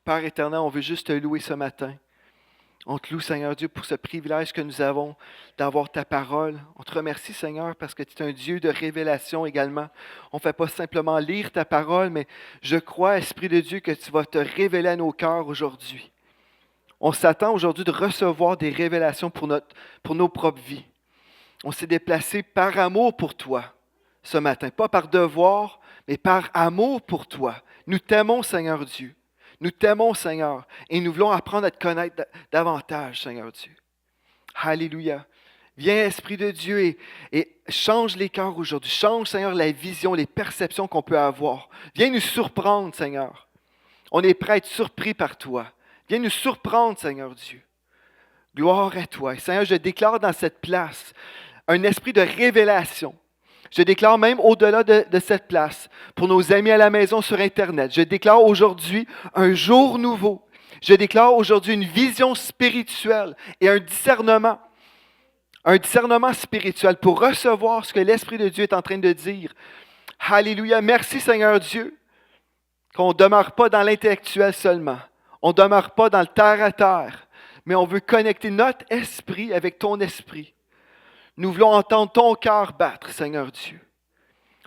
Père éternel, on veut juste te louer ce matin. On te loue, Seigneur Dieu, pour ce privilège que nous avons d'avoir ta parole. On te remercie, Seigneur, parce que tu es un Dieu de révélation également. On ne fait pas simplement lire ta parole, mais je crois, Esprit de Dieu, que tu vas te révéler à nos cœurs aujourd'hui. On s'attend aujourd'hui de recevoir des révélations pour nos propres vies. On s'est déplacé par amour pour toi ce matin, pas par devoir, mais par amour pour toi. Nous t'aimons, Seigneur Dieu. Nous t'aimons, Seigneur, et nous voulons apprendre à te connaître davantage, Seigneur Dieu. Alléluia. Viens, Esprit de Dieu, et change les cœurs aujourd'hui. Change, Seigneur, la vision, les perceptions qu'on peut avoir. Viens nous surprendre, Seigneur. On est prêt à être surpris par toi. Viens nous surprendre, Seigneur Dieu. Gloire à toi. Et Seigneur, je déclare dans cette place un esprit de révélation. Je déclare même au-delà de cette place, pour nos amis à la maison sur Internet, je déclare aujourd'hui un jour nouveau. Je déclare aujourd'hui une vision spirituelle et un discernement spirituel pour recevoir ce que l'Esprit de Dieu est en train de dire. Alléluia. Merci Seigneur Dieu, qu'on ne demeure pas dans l'intellectuel seulement. On ne demeure pas dans le terre à terre, mais on veut connecter notre esprit avec ton esprit. Nous voulons entendre ton cœur battre, Seigneur Dieu.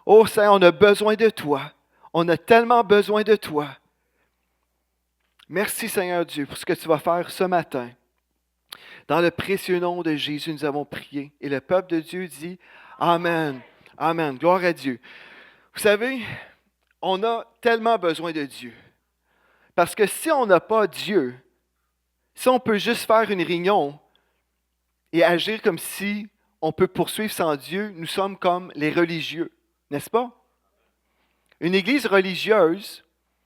Oh Seigneur, on a besoin de toi. On a tellement besoin de toi. Merci Seigneur Dieu pour ce que tu vas faire ce matin. Dans le précieux nom de Jésus, nous avons prié. Et le peuple de Dieu dit Amen. Amen. Gloire à Dieu. Vous savez, on a tellement besoin de Dieu. Parce que si on n'a pas Dieu, si on peut juste faire une réunion et agir comme si on peut poursuivre sans Dieu, nous sommes comme les religieux, n'est-ce pas? Une église religieuse,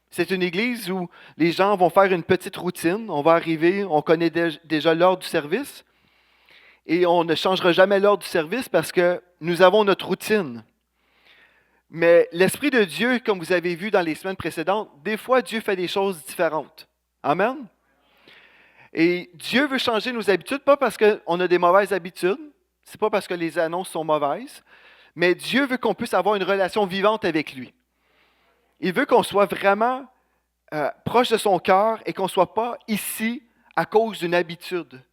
c'est une église où les gens vont faire une petite routine. On va arriver, on connaît déjà l'ordre du service et on ne changera jamais l'ordre du service parce que nous avons notre routine. Mais l'Esprit de Dieu, comme vous avez vu dans les semaines précédentes, des fois Dieu fait des choses différentes. Amen? Et Dieu veut changer nos habitudes, pas parce qu'on a des mauvaises habitudes, c'est pas parce que les annonces sont mauvaises, mais Dieu veut qu'on puisse avoir une relation vivante avec lui. Il veut qu'on soit vraiment proche de son cœur et qu'on ne soit pas ici à cause d'une habitude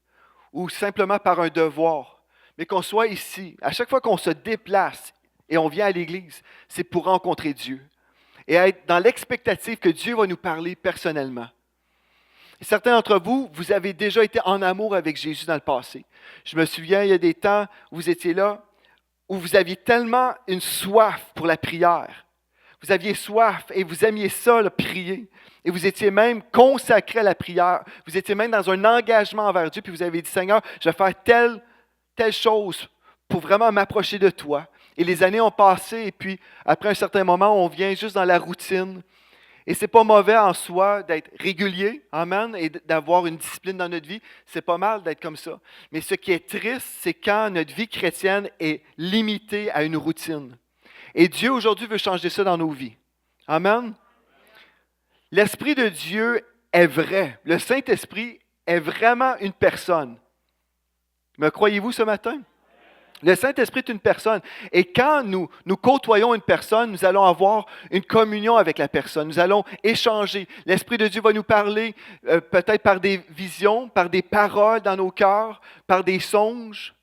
ou simplement par un devoir, mais qu'on soit ici. À chaque fois qu'on se déplace et on vient à l'Église, c'est pour rencontrer Dieu et être dans l'expectative que Dieu va nous parler personnellement. Et certains d'entre vous, vous avez déjà été en amour avec Jésus dans le passé. Je me souviens, il y a des temps où vous étiez là, où vous aviez tellement une soif pour la prière. Vous aviez soif et vous aimiez ça, là, prier. Et vous étiez même consacré à la prière. Vous étiez même dans un engagement envers Dieu, puis vous avez dit, Seigneur, je vais faire telle chose pour vraiment m'approcher de toi. Et les années ont passé, et puis après un certain moment, on vient juste dans la routine. Et ce n'est pas mauvais en soi d'être régulier, amen, et d'avoir une discipline dans notre vie. C'est pas mal d'être comme ça. Mais ce qui est triste, c'est quand notre vie chrétienne est limitée à une routine. Et Dieu aujourd'hui veut changer ça dans nos vies. Amen. L'Esprit de Dieu est vrai. Le Saint-Esprit est vraiment une personne. Me croyez-vous ce matin? Le Saint-Esprit est une personne. Et quand nous côtoyons une personne, nous allons avoir une communion avec la personne. Nous allons échanger. L'Esprit de Dieu va nous parler peut-être par des visions, par des paroles dans nos cœurs, par des songes.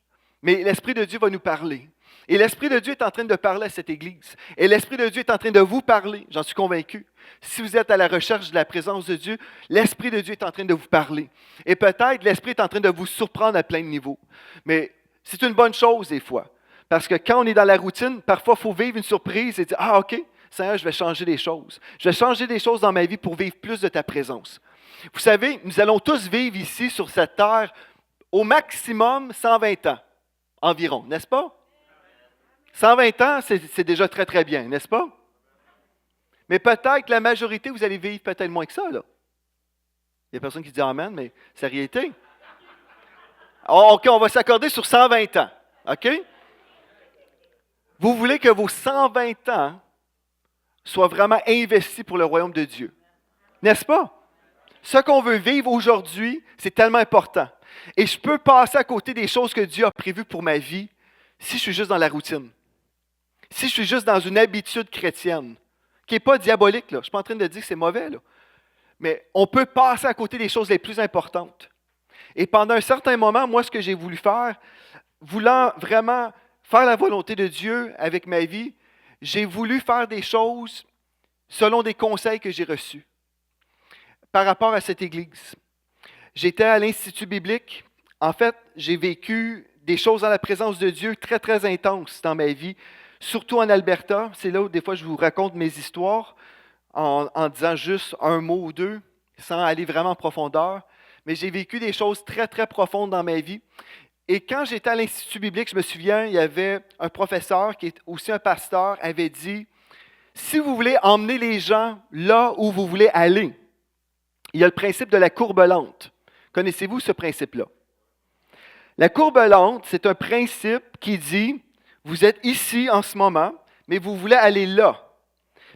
Mais l'Esprit de Dieu va nous parler. Et l'Esprit de Dieu est en train de parler à cette Église. Et l'Esprit de Dieu est en train de vous parler. J'en suis convaincu. Si vous êtes à la recherche de la présence de Dieu, l'Esprit de Dieu est en train de vous parler. Et peut-être l'Esprit est en train de vous surprendre à plein de niveaux. Mais c'est une bonne chose des fois. Parce que quand on est dans la routine, parfois il faut vivre une surprise et dire « Ah, OK, Seigneur, je vais changer des choses. Je vais changer des choses dans ma vie pour vivre plus de ta présence. » Vous savez, nous allons tous vivre ici sur cette terre au maximum 120 ans environ, n'est-ce pas? 120 ans, c'est déjà très, très bien, n'est-ce pas? Mais peut-être que la majorité, vous allez vivre peut-être moins que ça, là. Il y a personne qui dit Amen, mais c'est la réalité. OK, on va s'accorder sur 120 ans. OK? Vous voulez que vos 120 ans soient vraiment investis pour le royaume de Dieu. N'est-ce pas? Ce qu'on veut vivre aujourd'hui, c'est tellement important. Et je peux passer à côté des choses que Dieu a prévues pour ma vie si je suis juste dans la routine. Si je suis juste dans une habitude chrétienne, qui n'est pas diabolique, là. Je ne suis pas en train de dire que c'est mauvais, là. Mais on peut passer à côté des choses les plus importantes. Et pendant un certain moment, moi, ce que j'ai voulu faire, voulant vraiment faire la volonté de Dieu avec ma vie, j'ai voulu faire des choses selon des conseils que j'ai reçus par rapport à cette Église. J'étais à l'Institut biblique. En fait, j'ai vécu des choses dans la présence de Dieu très, très intenses dans ma vie, surtout en Alberta. C'est là où des fois je vous raconte mes histoires en disant juste un mot ou deux, sans aller vraiment en profondeur. Mais j'ai vécu des choses très, très profondes dans ma vie. Et quand j'étais à l'Institut biblique, je me souviens, il y avait un professeur qui est aussi un pasteur, avait dit, si vous voulez emmener les gens là où vous voulez aller, il y a le principe de la courbe lente. Connaissez-vous ce principe-là? La courbe lente, c'est un principe qui dit, vous êtes ici en ce moment, mais vous voulez aller là.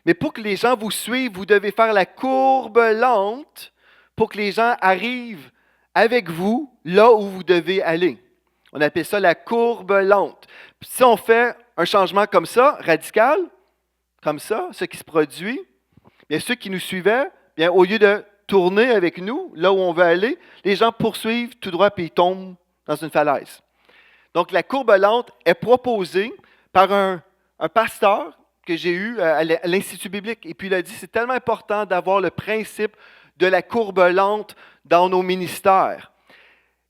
Mais pour que les gens vous suivent, vous devez faire la courbe lente pour que les gens arrivent avec vous là où vous devez aller. On appelle ça la courbe lente. Puis si on fait un changement comme ça, radical, comme ça, ce qui se produit, bien ceux qui nous suivaient, bien au lieu de tourner avec nous, là où on veut aller, les gens poursuivent tout droit puis ils tombent dans une falaise. Donc la courbe lente est proposée par un pasteur que j'ai eu à l'Institut biblique. Et puis il a dit, c'est tellement important d'avoir le principe de la courbe lente dans nos ministères.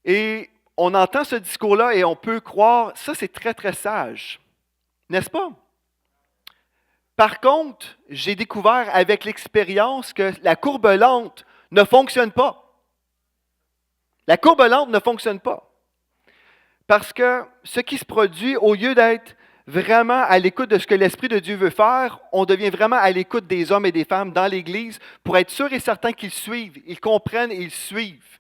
Et on entend ce discours-là et on peut croire, ça c'est très très sage, n'est-ce pas? Par contre, j'ai découvert avec l'expérience que la courbe lente ne fonctionne pas. La courbe lente ne fonctionne pas. Parce que ce qui se produit, au lieu d'être vraiment à l'écoute de ce que l'Esprit de Dieu veut faire, on devient vraiment à l'écoute des hommes et des femmes dans l'Église pour être sûr et certain qu'ils suivent, ils comprennent et ils suivent.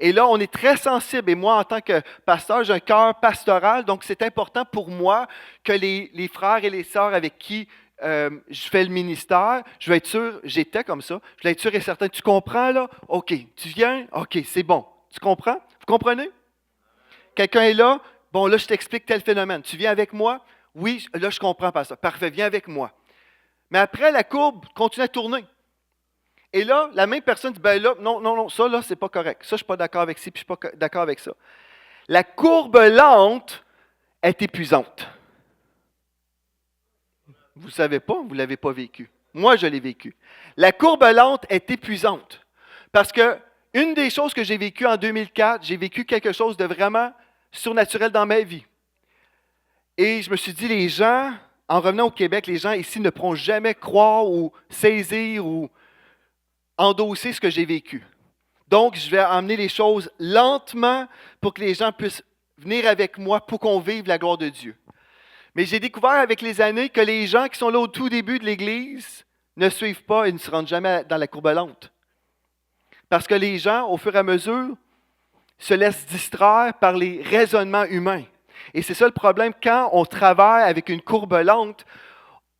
Et là, on est très sensible. Et moi, en tant que pasteur, j'ai un cœur pastoral, donc c'est important pour moi que les frères et les sœurs avec qui je fais le ministère, je vais être sûr, j'étais comme ça, je vais être sûr et certain, tu comprends là? OK, tu viens? OK, c'est bon. Tu comprends? Vous comprenez? Quelqu'un est là? Bon, là, je t'explique tel phénomène. Tu viens avec moi? Oui, là, je comprends, pasteur. Parfait, viens avec moi. Mais après, la courbe continue à tourner. Et là, la même personne dit, ben là, non, ça, là, c'est pas correct. Ça, je ne suis pas d'accord avec ci, puis je ne suis pas d'accord avec ça. La courbe lente est épuisante. Vous ne savez pas, vous ne l'avez pas vécu. Moi, je l'ai vécu. La courbe lente est épuisante. Parce que une des choses que j'ai vécues en 2004, j'ai vécu quelque chose de vraiment surnaturel dans ma vie. Et je me suis dit, les gens, en revenant au Québec, les gens ici ne pourront jamais croire ou saisir ou endosser ce que j'ai vécu. Donc, je vais emmener les choses lentement pour que les gens puissent venir avec moi pour qu'on vive la gloire de Dieu. Mais j'ai découvert avec les années que les gens qui sont là au tout début de l'Église ne suivent pas et ne se rendent jamais dans la courbe lente. Parce que les gens, au fur et à mesure, se laissent distraire par les raisonnements humains. Et c'est ça le problème. Quand on travaille avec une courbe lente,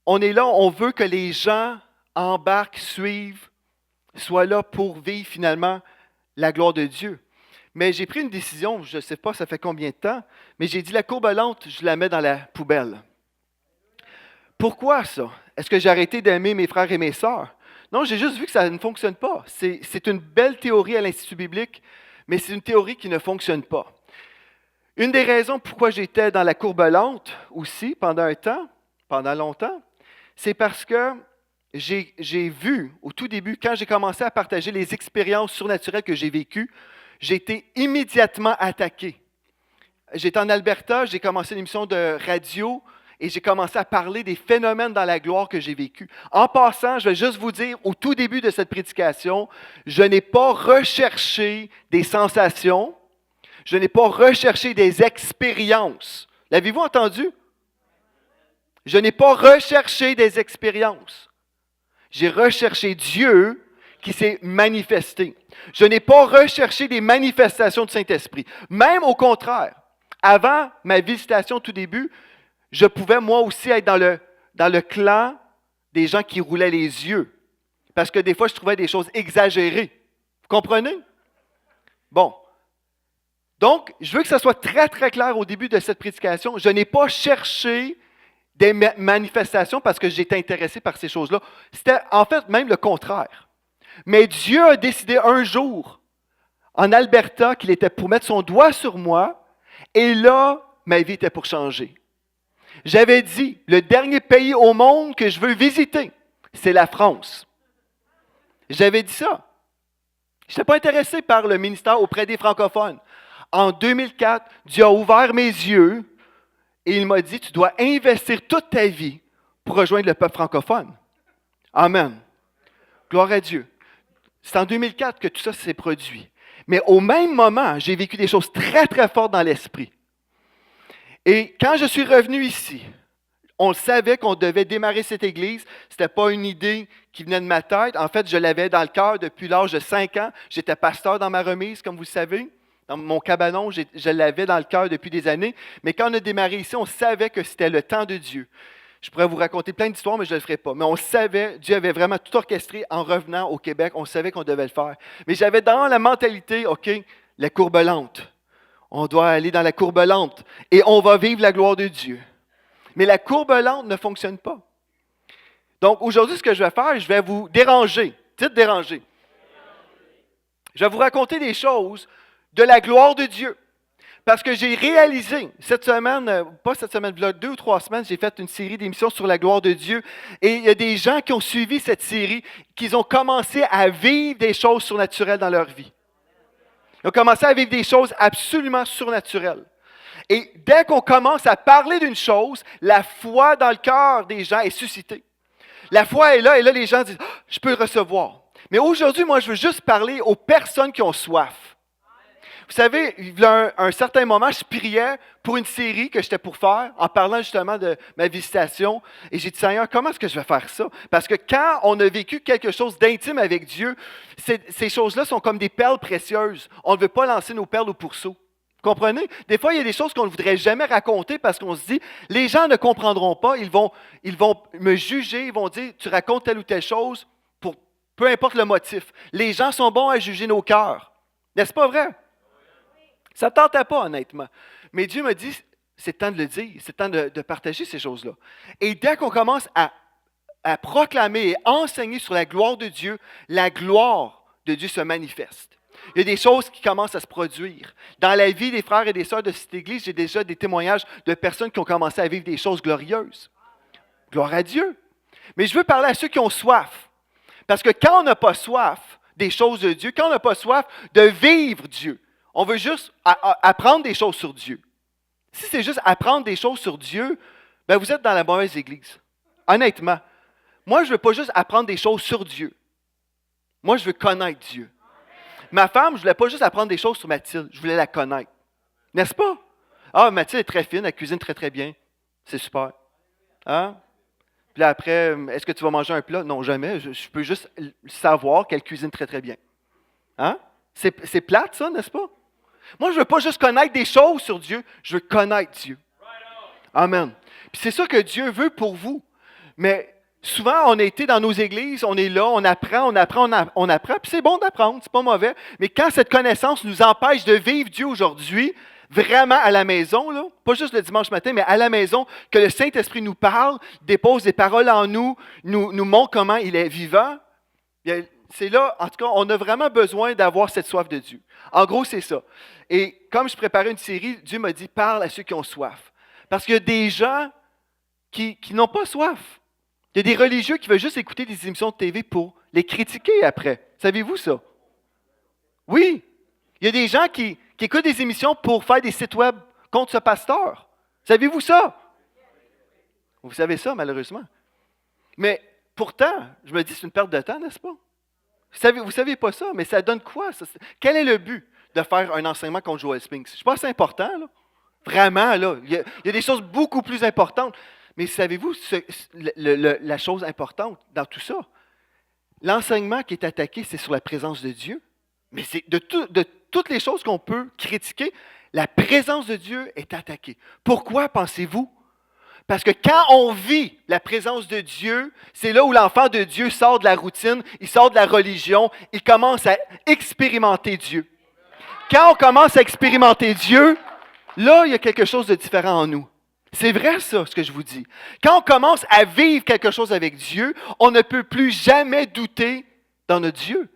on est là, on veut que les gens embarquent, suivent, soient là pour vivre finalement la gloire de Dieu. Mais j'ai pris une décision, je ne sais pas ça fait combien de temps, mais j'ai dit la courbe lente, je la mets dans la poubelle. Pourquoi ça? Est-ce que j'ai arrêté d'aimer mes frères et mes sœurs? Non, j'ai juste vu que ça ne fonctionne pas. C'est une belle théorie à l'Institut biblique, mais c'est une théorie qui ne fonctionne pas. Une des raisons pourquoi j'étais dans la courbe lente aussi pendant longtemps, c'est parce que j'ai vu au tout début, quand j'ai commencé à partager les expériences surnaturelles que j'ai vécues, j'ai été immédiatement attaqué. J'étais en Alberta, j'ai commencé une émission de radio et j'ai commencé à parler des phénomènes dans la gloire que j'ai vécu. En passant, je vais juste vous dire, au tout début de cette prédication, je n'ai pas recherché des sensations, je n'ai pas recherché des expériences. L'avez-vous entendu? Je n'ai pas recherché des expériences. J'ai recherché Dieu qui s'est manifesté. Je n'ai pas recherché des manifestations du Saint-Esprit. Même au contraire, avant ma visitation au tout début, je pouvais moi aussi être dans le clan des gens qui roulaient les yeux. Parce que des fois, je trouvais des choses exagérées. Vous comprenez? Bon. Donc, je veux que ça soit très, très clair au début de cette prédication. Je n'ai pas cherché des manifestations parce que j'étais intéressé par ces choses-là. C'était en fait même le contraire. Mais Dieu a décidé un jour, en Alberta, qu'il était pour mettre son doigt sur moi, et là, ma vie était pour changer. J'avais dit, le dernier pays au monde que je veux visiter, c'est la France. J'avais dit ça. Je n'étais pas intéressé par le ministère auprès des francophones. En 2004, Dieu a ouvert mes yeux et il m'a dit, tu dois investir toute ta vie pour rejoindre le peuple francophone. Amen. Gloire à Dieu. C'est en 2004 que tout ça s'est produit. Mais au même moment, j'ai vécu des choses très, très fortes dans l'esprit. Et quand je suis revenu ici, on savait qu'on devait démarrer cette église. Ce n'était pas une idée qui venait de ma tête. En fait, je l'avais dans le cœur depuis l'âge de 5 ans. J'étais pasteur dans ma remise, comme vous le savez. Dans mon cabanon, je l'avais dans le cœur depuis des années. Mais quand on a démarré ici, on savait que c'était le temps de Dieu. Je pourrais vous raconter plein d'histoires, mais je ne le ferai pas. Mais on savait, Dieu avait vraiment tout orchestré en revenant au Québec. On savait qu'on devait le faire. Mais j'avais dans la mentalité, OK, la courbe lente. On doit aller dans la courbe lente et on va vivre la gloire de Dieu. Mais la courbe lente ne fonctionne pas. Donc aujourd'hui, ce que je vais faire, je vais vous déranger. Dites déranger. Je vais vous raconter des choses de la gloire de Dieu. Parce que j'ai réalisé, cette semaine, pas cette semaine, il y a 2 ou 3 semaines, j'ai fait une série d'émissions sur la gloire de Dieu. Et il y a des gens qui ont suivi cette série, qui ont commencé à vivre des choses surnaturelles dans leur vie. Ils ont commencé à vivre des choses absolument surnaturelles. Et dès qu'on commence à parler d'une chose, la foi dans le cœur des gens est suscitée. La foi est là, et là, les gens disent, « Je peux recevoir. » Mais aujourd'hui, moi, je veux juste parler aux personnes qui ont soif. Vous savez, il y a un certain moment, je priais pour une série que j'étais pour faire, en parlant justement de ma visitation. Et j'ai dit, Seigneur, comment est-ce que je vais faire ça? Parce que quand on a vécu quelque chose d'intime avec Dieu, ces choses-là sont comme des perles précieuses. On ne veut pas lancer nos perles au pourceau. Vous comprenez? Des fois, il y a des choses qu'on ne voudrait jamais raconter parce qu'on se dit, les gens ne comprendront pas, ils vont me juger, ils vont dire, tu racontes telle ou telle chose, pour peu importe le motif. Les gens sont bons à juger nos cœurs. N'est-ce pas vrai? Ça ne tentait pas, honnêtement. Mais Dieu me dit, c'est temps de le dire, c'est temps de partager ces choses-là. Et dès qu'on commence à proclamer et enseigner sur la gloire de Dieu se manifeste. Il y a des choses qui commencent à se produire. Dans la vie des frères et des sœurs de cette Église, j'ai déjà des témoignages de personnes qui ont commencé à vivre des choses glorieuses. Gloire à Dieu. Mais je veux parler à ceux qui ont soif. Parce que quand on n'a pas soif des choses de Dieu, quand on n'a pas soif de vivre Dieu, on veut juste apprendre des choses sur Dieu. Si c'est juste apprendre des choses sur Dieu, ben vous êtes dans la mauvaise Église. Honnêtement. Moi, je ne veux pas juste apprendre des choses sur Dieu. Moi, je veux connaître Dieu. Ma femme, je ne voulais pas juste apprendre des choses sur Mathilde, je voulais la connaître. N'est-ce pas? Ah, Mathilde est très fine, elle cuisine très très bien. C'est super. Hein? Puis là, après, est-ce que tu vas manger un plat? Non, jamais. Je peux juste savoir qu'elle cuisine très très bien. Hein? C'est plate, ça, n'est-ce pas? Moi, je ne veux pas juste connaître des choses sur Dieu, je veux connaître Dieu. Amen. Puis c'est ça que Dieu veut pour vous. Mais souvent, on a été dans nos églises, on est là, on apprend, puis c'est bon d'apprendre, c'est pas mauvais. Mais quand cette connaissance nous empêche de vivre Dieu aujourd'hui, vraiment à la maison, là, pas juste le dimanche matin, mais à la maison, que le Saint-Esprit nous parle, dépose des paroles en nous, nous montre comment il est vivant, c'est là, en tout cas, on a vraiment besoin d'avoir cette soif de Dieu. En gros, c'est ça. Et comme je préparais une série, Dieu m'a dit, parle à ceux qui ont soif. Parce qu'il y a des gens qui n'ont pas soif. Il y a des religieux qui veulent juste écouter des émissions de TV pour les critiquer après. Savez-vous ça? Oui. Il y a des gens qui écoutent des émissions pour faire des sites web contre ce pasteur. Savez-vous ça? Vous savez ça, malheureusement. Mais pourtant, je me dis, c'est une perte de temps, n'est-ce pas? Vous ne savez pas ça, mais ça donne quoi? Quel est le but de faire un enseignement contre Joel Spinks? Je pense que c'est important, là. Vraiment, là. Il y a des choses beaucoup plus importantes. Mais savez-vous la chose importante dans tout ça? L'enseignement qui est attaqué, c'est sur la présence de Dieu. Mais c'est de toutes les choses qu'on peut critiquer, la présence de Dieu est attaquée. Pourquoi pensez-vous? Parce que quand on vit la présence de Dieu, c'est là où l'enfant de Dieu sort de la routine, il sort de la religion, il commence à expérimenter Dieu. Quand on commence à expérimenter Dieu, là, il y a quelque chose de différent en nous. C'est vrai ça, ce que je vous dis. Quand on commence à vivre quelque chose avec Dieu, on ne peut plus jamais douter dans notre Dieu.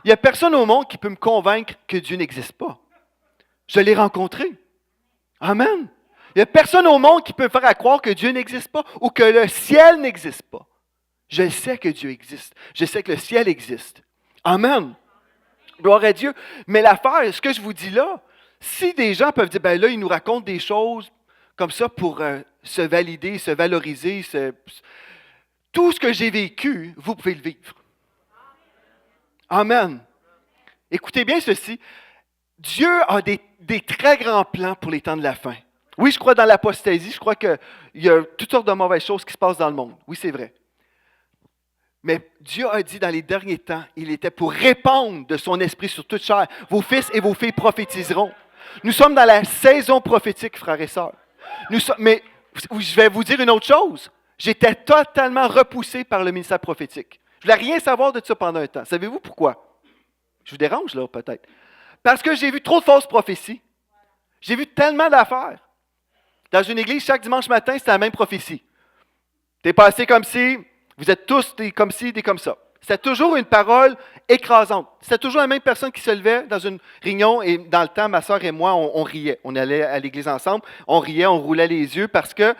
Il n'y a personne au monde qui peut me convaincre que Dieu n'existe pas. Je l'ai rencontré. Amen. Il n'y a personne au monde qui peut me faire croire que Dieu n'existe pas ou que le ciel n'existe pas. Je sais que Dieu existe. Je sais que le ciel existe. Amen. Gloire à Dieu. Mais l'affaire, ce que je vous dis là, si des gens peuvent dire, ben là, ils nous racontent des choses comme ça pour se valider, se valoriser, tout ce que j'ai vécu, vous pouvez le vivre. Amen. Écoutez bien ceci. Dieu a des très grands plans pour les temps de la fin. Oui, je crois dans l'apostasie. Je crois qu'il y a toutes sortes de mauvaises choses qui se passent dans le monde. Oui, c'est vrai. Mais Dieu a dit dans les derniers temps, il était pour répandre de son esprit sur toute chair. Vos fils et vos filles prophétiseront. Nous sommes dans la saison prophétique, frères et sœurs. Mais je vais vous dire une autre chose. J'étais totalement repoussé par le ministère prophétique. Je ne voulais rien savoir de ça pendant un temps. Savez-vous pourquoi? Je vous dérange là, peut-être. Parce que j'ai vu trop de fausses prophéties. J'ai vu tellement d'affaires. Dans une église, chaque dimanche matin, c'était la même prophétie. T'es passé comme si, vous êtes tous des comme ci, des comme ça. C'était toujours une parole écrasante. C'était toujours la même personne qui se levait dans une réunion et dans le temps, ma soeur et moi, on riait. On allait à l'église ensemble, on riait, on roulait les yeux parce que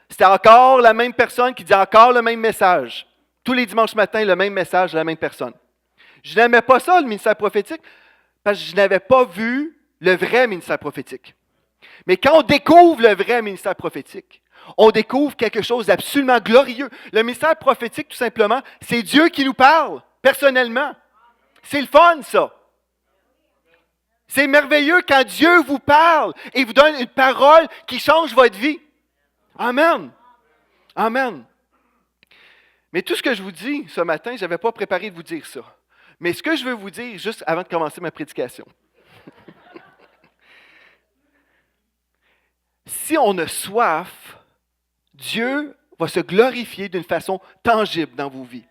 c'était encore la même personne qui disait encore le même message. Tous les dimanches matins, le même message de la même personne. Je n'aimais pas ça, le ministère prophétique, parce que je n'avais pas vu le vrai ministère prophétique. Mais quand on découvre le vrai ministère prophétique, on découvre quelque chose d'absolument glorieux. Le ministère prophétique, tout simplement, c'est Dieu qui nous parle, personnellement. C'est le fun, ça. C'est merveilleux quand Dieu vous parle et vous donne une parole qui change votre vie. Amen. Amen. Mais tout ce que je vous dis ce matin, je n'avais pas préparé de vous dire ça. Mais ce que je veux vous dire, juste avant de commencer ma prédication, si on a soif, Dieu va se glorifier d'une façon tangible dans vos vies.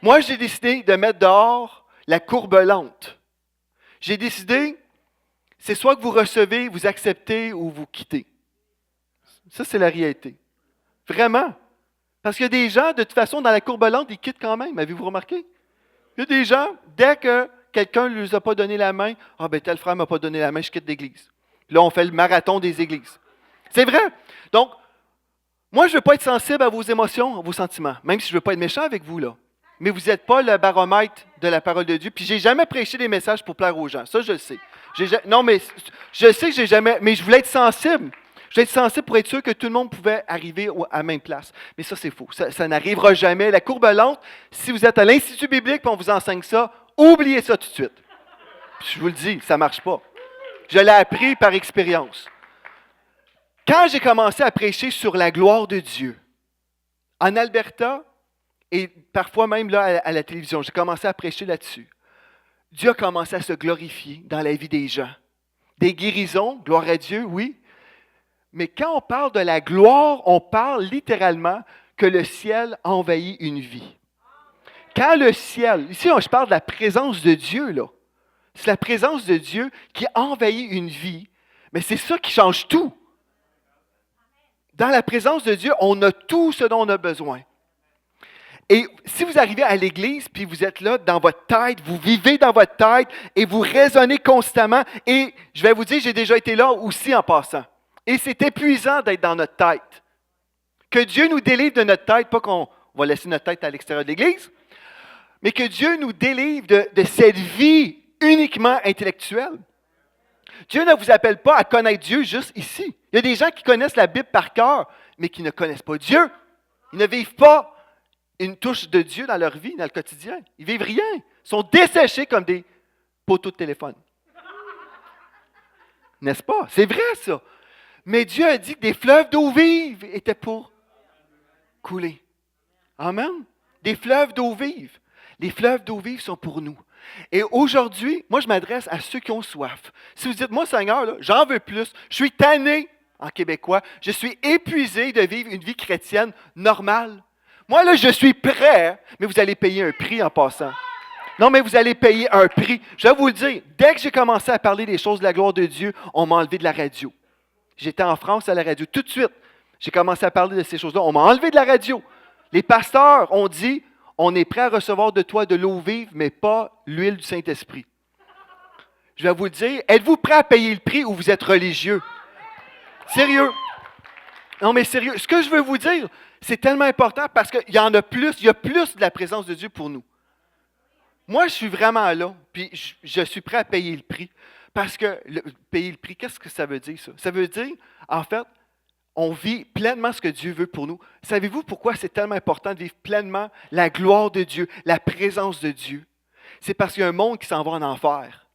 Moi, j'ai décidé de mettre dehors la courbe lente. J'ai décidé, c'est soit que vous recevez, vous acceptez ou vous quittez. Ça, c'est la réalité. Vraiment. Parce qu'il y a des gens, de toute façon, dans la courbe lente, ils quittent quand même. Avez-vous remarqué? Il y a des gens, dès que quelqu'un ne leur a pas donné la main, « Ah, ben tel frère ne m'a pas donné la main, je quitte l'église. » Là, on fait le marathon des églises. C'est vrai. Donc, moi, je ne veux pas être sensible à vos émotions, à vos sentiments, même si je ne veux pas être méchant avec vous, là. Mais vous n'êtes pas le baromètre de la parole de Dieu. Puis, je n'ai jamais prêché des messages pour plaire aux gens. Ça, je le sais. Non, mais je sais que j'ai jamais... Mais je voulais être sensible. Je voulais être sensible pour être sûr que tout le monde pouvait arriver à la même place. Mais ça, c'est faux. Ça n'arrivera jamais. La courbe lente, si vous êtes à l'Institut biblique et on vous enseigne ça, oubliez ça tout de suite. Puis je vous le dis, ça ne marche pas. Je l'ai appris par expérience. Quand j'ai commencé à prêcher sur la gloire de Dieu, en Alberta, et parfois même là à la télévision, j'ai commencé à prêcher là-dessus. Dieu a commencé à se glorifier dans la vie des gens. Des guérisons, gloire à Dieu, oui. Mais quand on parle de la gloire, on parle littéralement que le ciel envahit une vie. Quand le ciel, ici je parle de la présence de Dieu, là. C'est la présence de Dieu qui envahit une vie, mais c'est ça qui change tout. Dans la présence de Dieu, on a tout ce dont on a besoin. Et si vous arrivez à l'église, puis vous êtes là dans votre tête, vous vivez dans votre tête et vous raisonnez constamment, et je vais vous dire, j'ai déjà été là aussi en passant. Et c'est épuisant d'être dans notre tête. Que Dieu nous délivre de notre tête, pas qu'on va laisser notre tête à l'extérieur de l'église, mais que Dieu nous délivre de cette vie uniquement intellectuelle. Dieu ne vous appelle pas à connaître Dieu juste ici. Il y a des gens qui connaissent la Bible par cœur, mais qui ne connaissent pas Dieu. Ils ne vivent pas une touche de Dieu dans leur vie, dans le quotidien. Ils ne vivent rien. Ils sont desséchés comme des poteaux de téléphone. N'est-ce pas? C'est vrai, ça. Mais Dieu a dit que des fleuves d'eau vive étaient pour couler. Amen. Des fleuves d'eau vive. Les fleuves d'eau vive sont pour nous. Et aujourd'hui, moi, je m'adresse à ceux qui ont soif. Si vous dites, moi, Seigneur, là, j'en veux plus, je suis tanné, en québécois, je suis épuisé de vivre une vie chrétienne normale. Moi, là, je suis prêt, mais vous allez payer un prix en passant. Non, mais vous allez payer un prix. Je vais vous le dire, dès que j'ai commencé à parler des choses de la gloire de Dieu, on m'a enlevé de la radio. J'étais en France à la radio. Tout de suite, j'ai commencé à parler de ces choses-là. On m'a enlevé de la radio. Les pasteurs ont dit, on est prêt à recevoir de toi de l'eau vive, mais pas l'huile du Saint-Esprit. Je vais vous le dire, êtes-vous prêt à payer le prix ou vous êtes religieux? Sérieux? Non, mais sérieux, ce que je veux vous dire, c'est tellement important parce qu'il y en a plus, il y a plus de la présence de Dieu pour nous. Moi, je suis vraiment là, puis je suis prêt à payer le prix. Parce que, payer le prix, qu'est-ce que ça veut dire, ça? Ça veut dire, en fait, on vit pleinement ce que Dieu veut pour nous. Savez-vous pourquoi c'est tellement important de vivre pleinement la gloire de Dieu, la présence de Dieu? C'est parce qu'il y a un monde qui s'en va en enfer.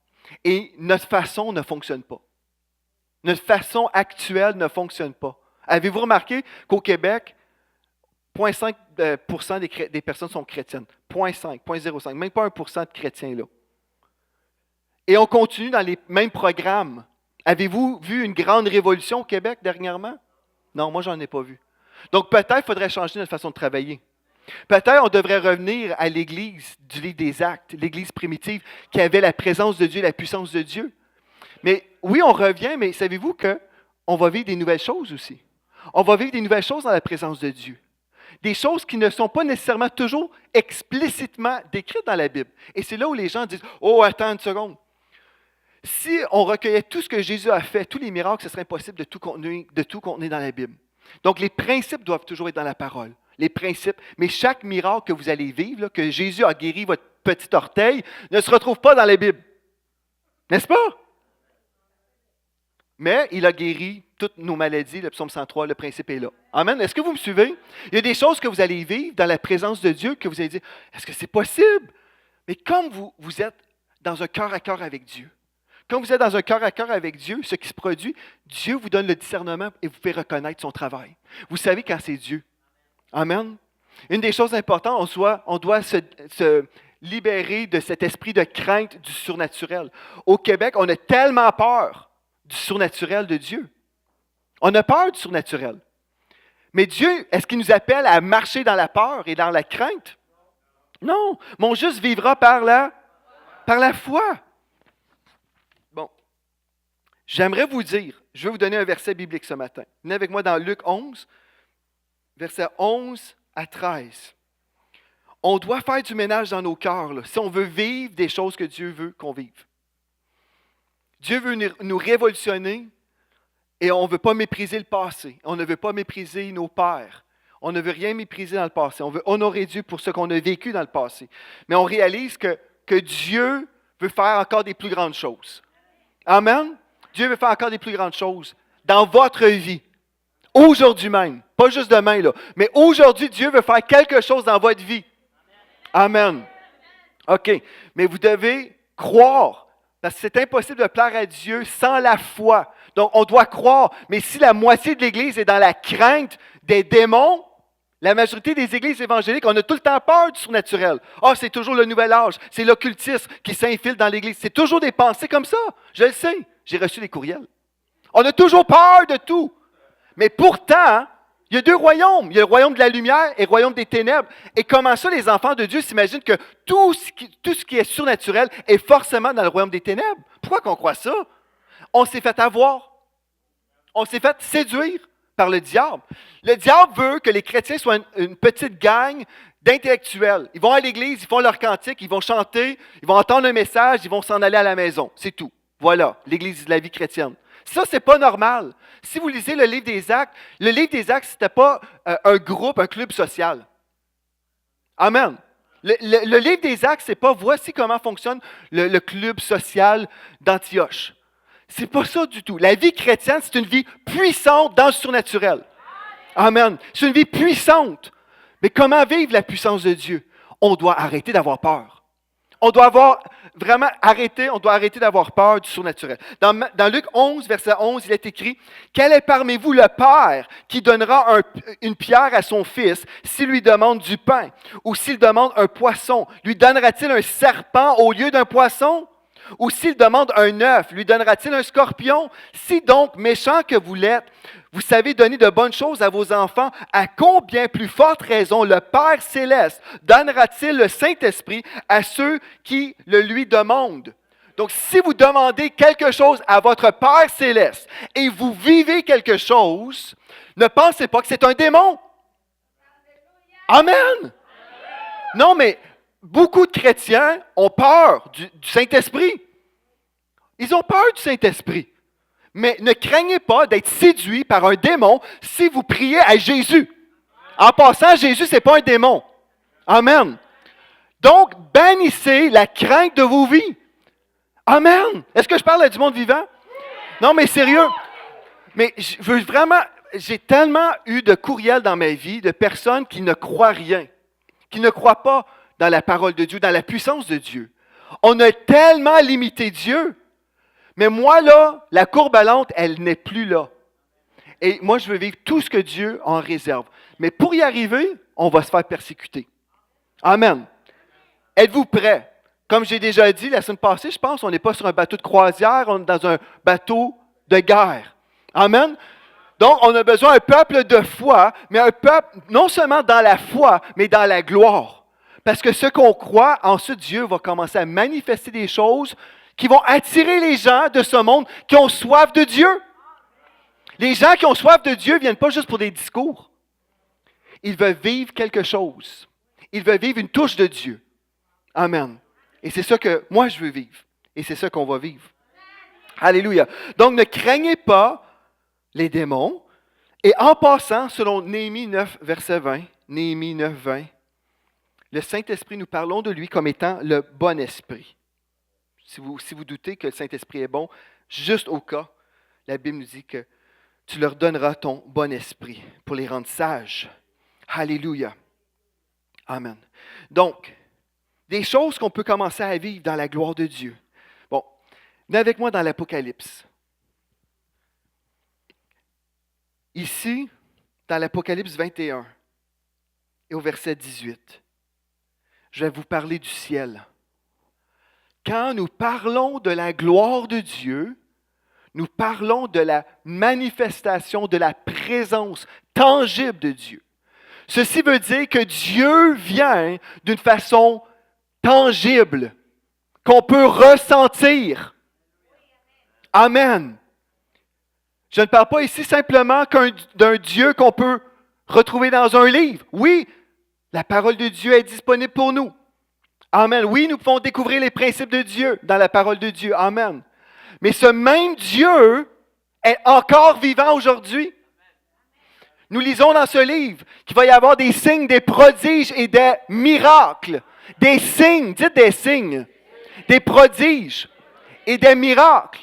Et notre façon ne fonctionne pas. Notre façon actuelle ne fonctionne pas. Avez-vous remarqué qu'au Québec, 0,5% des personnes sont chrétiennes. 0,5, 0,05, même pas 1% de chrétiens là. Et on continue dans les mêmes programmes. Avez-vous vu une grande révolution au Québec dernièrement? Non, moi, j'en ai pas vu. Donc, peut-être qu'il faudrait changer notre façon de travailler. Peut-être qu'on devrait revenir à l'Église du livre des Actes, l'Église primitive, qui avait la présence de Dieu, la puissance de Dieu. Mais oui, on revient, mais savez-vous qu'on va vivre des nouvelles choses aussi? On va vivre des nouvelles choses dans la présence de Dieu. Des choses qui ne sont pas nécessairement toujours explicitement décrites dans la Bible. Et c'est là où les gens disent « Oh, attends une seconde. Si on recueillait tout ce que Jésus a fait, tous les miracles, ce serait impossible de tout contenir dans la Bible. Donc, les principes doivent toujours être dans la parole. Les principes. Mais chaque miracle que vous allez vivre, là, que Jésus a guéri votre petit orteil, ne se retrouve pas dans la Bible. N'est-ce pas? Mais il a guéri toutes nos maladies, le psaume 103, le principe est là. Amen. Est-ce que vous me suivez? Il y a des choses que vous allez vivre dans la présence de Dieu que vous allez dire, est-ce que c'est possible? Mais comme vous êtes dans un cœur à cœur avec Dieu, quand vous êtes dans un cœur à cœur avec Dieu, ce qui se produit, Dieu vous donne le discernement et vous fait reconnaître son travail. Vous savez quand c'est Dieu. Amen. Une des choses importantes, on doit se libérer de cet esprit de crainte du surnaturel. Au Québec, on a tellement peur du surnaturel de Dieu. On a peur du surnaturel. Mais Dieu, est-ce qu'il nous appelle à marcher dans la peur et dans la crainte? Non. Mon juste vivra par la foi. Bon. J'aimerais vous dire, je vais vous donner un verset biblique ce matin. Venez avec moi dans Luc 11, versets 11 à 13. On doit faire du ménage dans nos cœurs, là, si on veut vivre des choses que Dieu veut qu'on vive. Dieu veut nous révolutionner et on ne veut pas mépriser le passé. On ne veut pas mépriser nos pères. On ne veut rien mépriser dans le passé. On veut honorer Dieu pour ce qu'on a vécu dans le passé. Mais on réalise que Dieu veut faire encore des plus grandes choses. Amen? Dieu veut faire encore des plus grandes choses dans votre vie. Aujourd'hui même. Pas juste demain, là. Mais aujourd'hui, Dieu veut faire quelque chose dans votre vie. Amen. OK. Mais vous devez croire. Parce que c'est impossible de plaire à Dieu sans la foi. Donc, on doit croire. Mais si la moitié de l'Église est dans la crainte des démons, la majorité des églises évangéliques, on a tout le temps peur du surnaturel. Ah, c'est toujours le nouvel âge. C'est l'occultisme qui s'infile dans l'Église. C'est toujours des pensées comme ça. Je le sais. J'ai reçu des courriels. On a toujours peur de tout. Mais pourtant, il y a deux royaumes. Il y a le royaume de la lumière et le royaume des ténèbres. Et comment ça, les enfants de Dieu s'imaginent que tout ce qui est surnaturel est forcément dans le royaume des ténèbres? Pourquoi qu'on croit ça? On s'est fait avoir. On s'est fait séduire par le diable. Le diable veut que les chrétiens soient une petite gang d'intellectuels. Ils vont à l'église, ils font leur cantique, ils vont chanter, ils vont entendre un message, ils vont s'en aller à la maison. C'est tout. Voilà, l'église de la vie chrétienne. Ça, c'est pas normal. Si vous lisez le livre des Actes, ce n'était pas un groupe, un club social. Amen. Le livre des Actes, c'est pas voici comment fonctionne le club social d'Antioche. C'est pas ça du tout. La vie chrétienne, c'est une vie puissante dans le surnaturel. Amen. C'est une vie puissante. Mais comment vivre la puissance de Dieu? On doit arrêter d'avoir peur. On doit arrêter d'avoir peur du surnaturel. Dans Luc 11, verset 11, il est écrit « Quel est parmi vous le père qui donnera une pierre à son fils s'il lui demande du pain? Ou s'il demande un poisson, lui donnera-t-il un serpent au lieu d'un poisson? Ou s'il demande un œuf, lui donnera-t-il un scorpion? Si donc, méchant que vous l'êtes, vous savez donner de bonnes choses à vos enfants, à combien plus forte raison le Père céleste donnera-t-il le Saint-Esprit à ceux qui le lui demandent? » Donc, si vous demandez quelque chose à votre Père céleste et vous vivez quelque chose, ne pensez pas que c'est un démon. Amen! Non, mais beaucoup de chrétiens ont peur du Saint-Esprit. Ils ont peur du Saint-Esprit. Mais ne craignez pas d'être séduits par un démon si vous priez à Jésus. En passant, Jésus, ce n'est pas un démon. Amen. Donc, bannissez la crainte de vos vies. Amen. Est-ce que je parle à du monde vivant? Non, mais sérieux. Mais je veux vraiment, j'ai tellement eu de courriels dans ma vie de personnes qui ne croient rien, qui ne croient pas dans la parole de Dieu, dans la puissance de Dieu. On a tellement limité Dieu. Mais moi, là, la courbe à l'onde, elle n'est plus là. Et moi, je veux vivre tout ce que Dieu en réserve. Mais pour y arriver, on va se faire persécuter. Amen. Êtes-vous prêts? Comme j'ai déjà dit la semaine passée, je pense, on n'est pas sur un bateau de croisière, on est dans un bateau de guerre. Amen. Donc, on a besoin d'un peuple de foi, mais un peuple non seulement dans la foi, mais dans la gloire. Parce que ce qu'on croit, ensuite Dieu va commencer à manifester des choses qui vont attirer les gens de ce monde qui ont soif de Dieu. Les gens qui ont soif de Dieu ne viennent pas juste pour des discours. Ils veulent vivre quelque chose. Ils veulent vivre une touche de Dieu. Amen. Et c'est ça que moi je veux vivre. Et c'est ça qu'on va vivre. Alléluia. Donc ne craignez pas les démons. Et en passant, selon Néhémie 9, verset 20, Néhémie 9, 20, le Saint-Esprit, nous parlons de lui comme étant le bon esprit. Si vous doutez que le Saint-Esprit est bon, juste au cas, la Bible nous dit que tu leur donneras ton bon esprit pour les rendre sages. Alléluia. Amen. Donc, des choses qu'on peut commencer à vivre dans la gloire de Dieu. Bon, venez avec moi dans l'Apocalypse. Ici, dans l'Apocalypse 21 et au verset 18, je vais vous parler du ciel. Quand nous parlons de la gloire de Dieu, nous parlons de la manifestation de la présence tangible de Dieu. Ceci veut dire que Dieu vient d'une façon tangible, qu'on peut ressentir. Amen. Je ne parle pas ici simplement d'un Dieu qu'on peut retrouver dans un livre. Oui, la parole de Dieu est disponible pour nous. Amen. Oui, nous pouvons découvrir les principes de Dieu dans la parole de Dieu. Amen. Mais ce même Dieu est encore vivant aujourd'hui. Nous lisons dans ce livre qu'il va y avoir des signes, des prodiges et des miracles. Des signes, dites des signes, des prodiges et des miracles.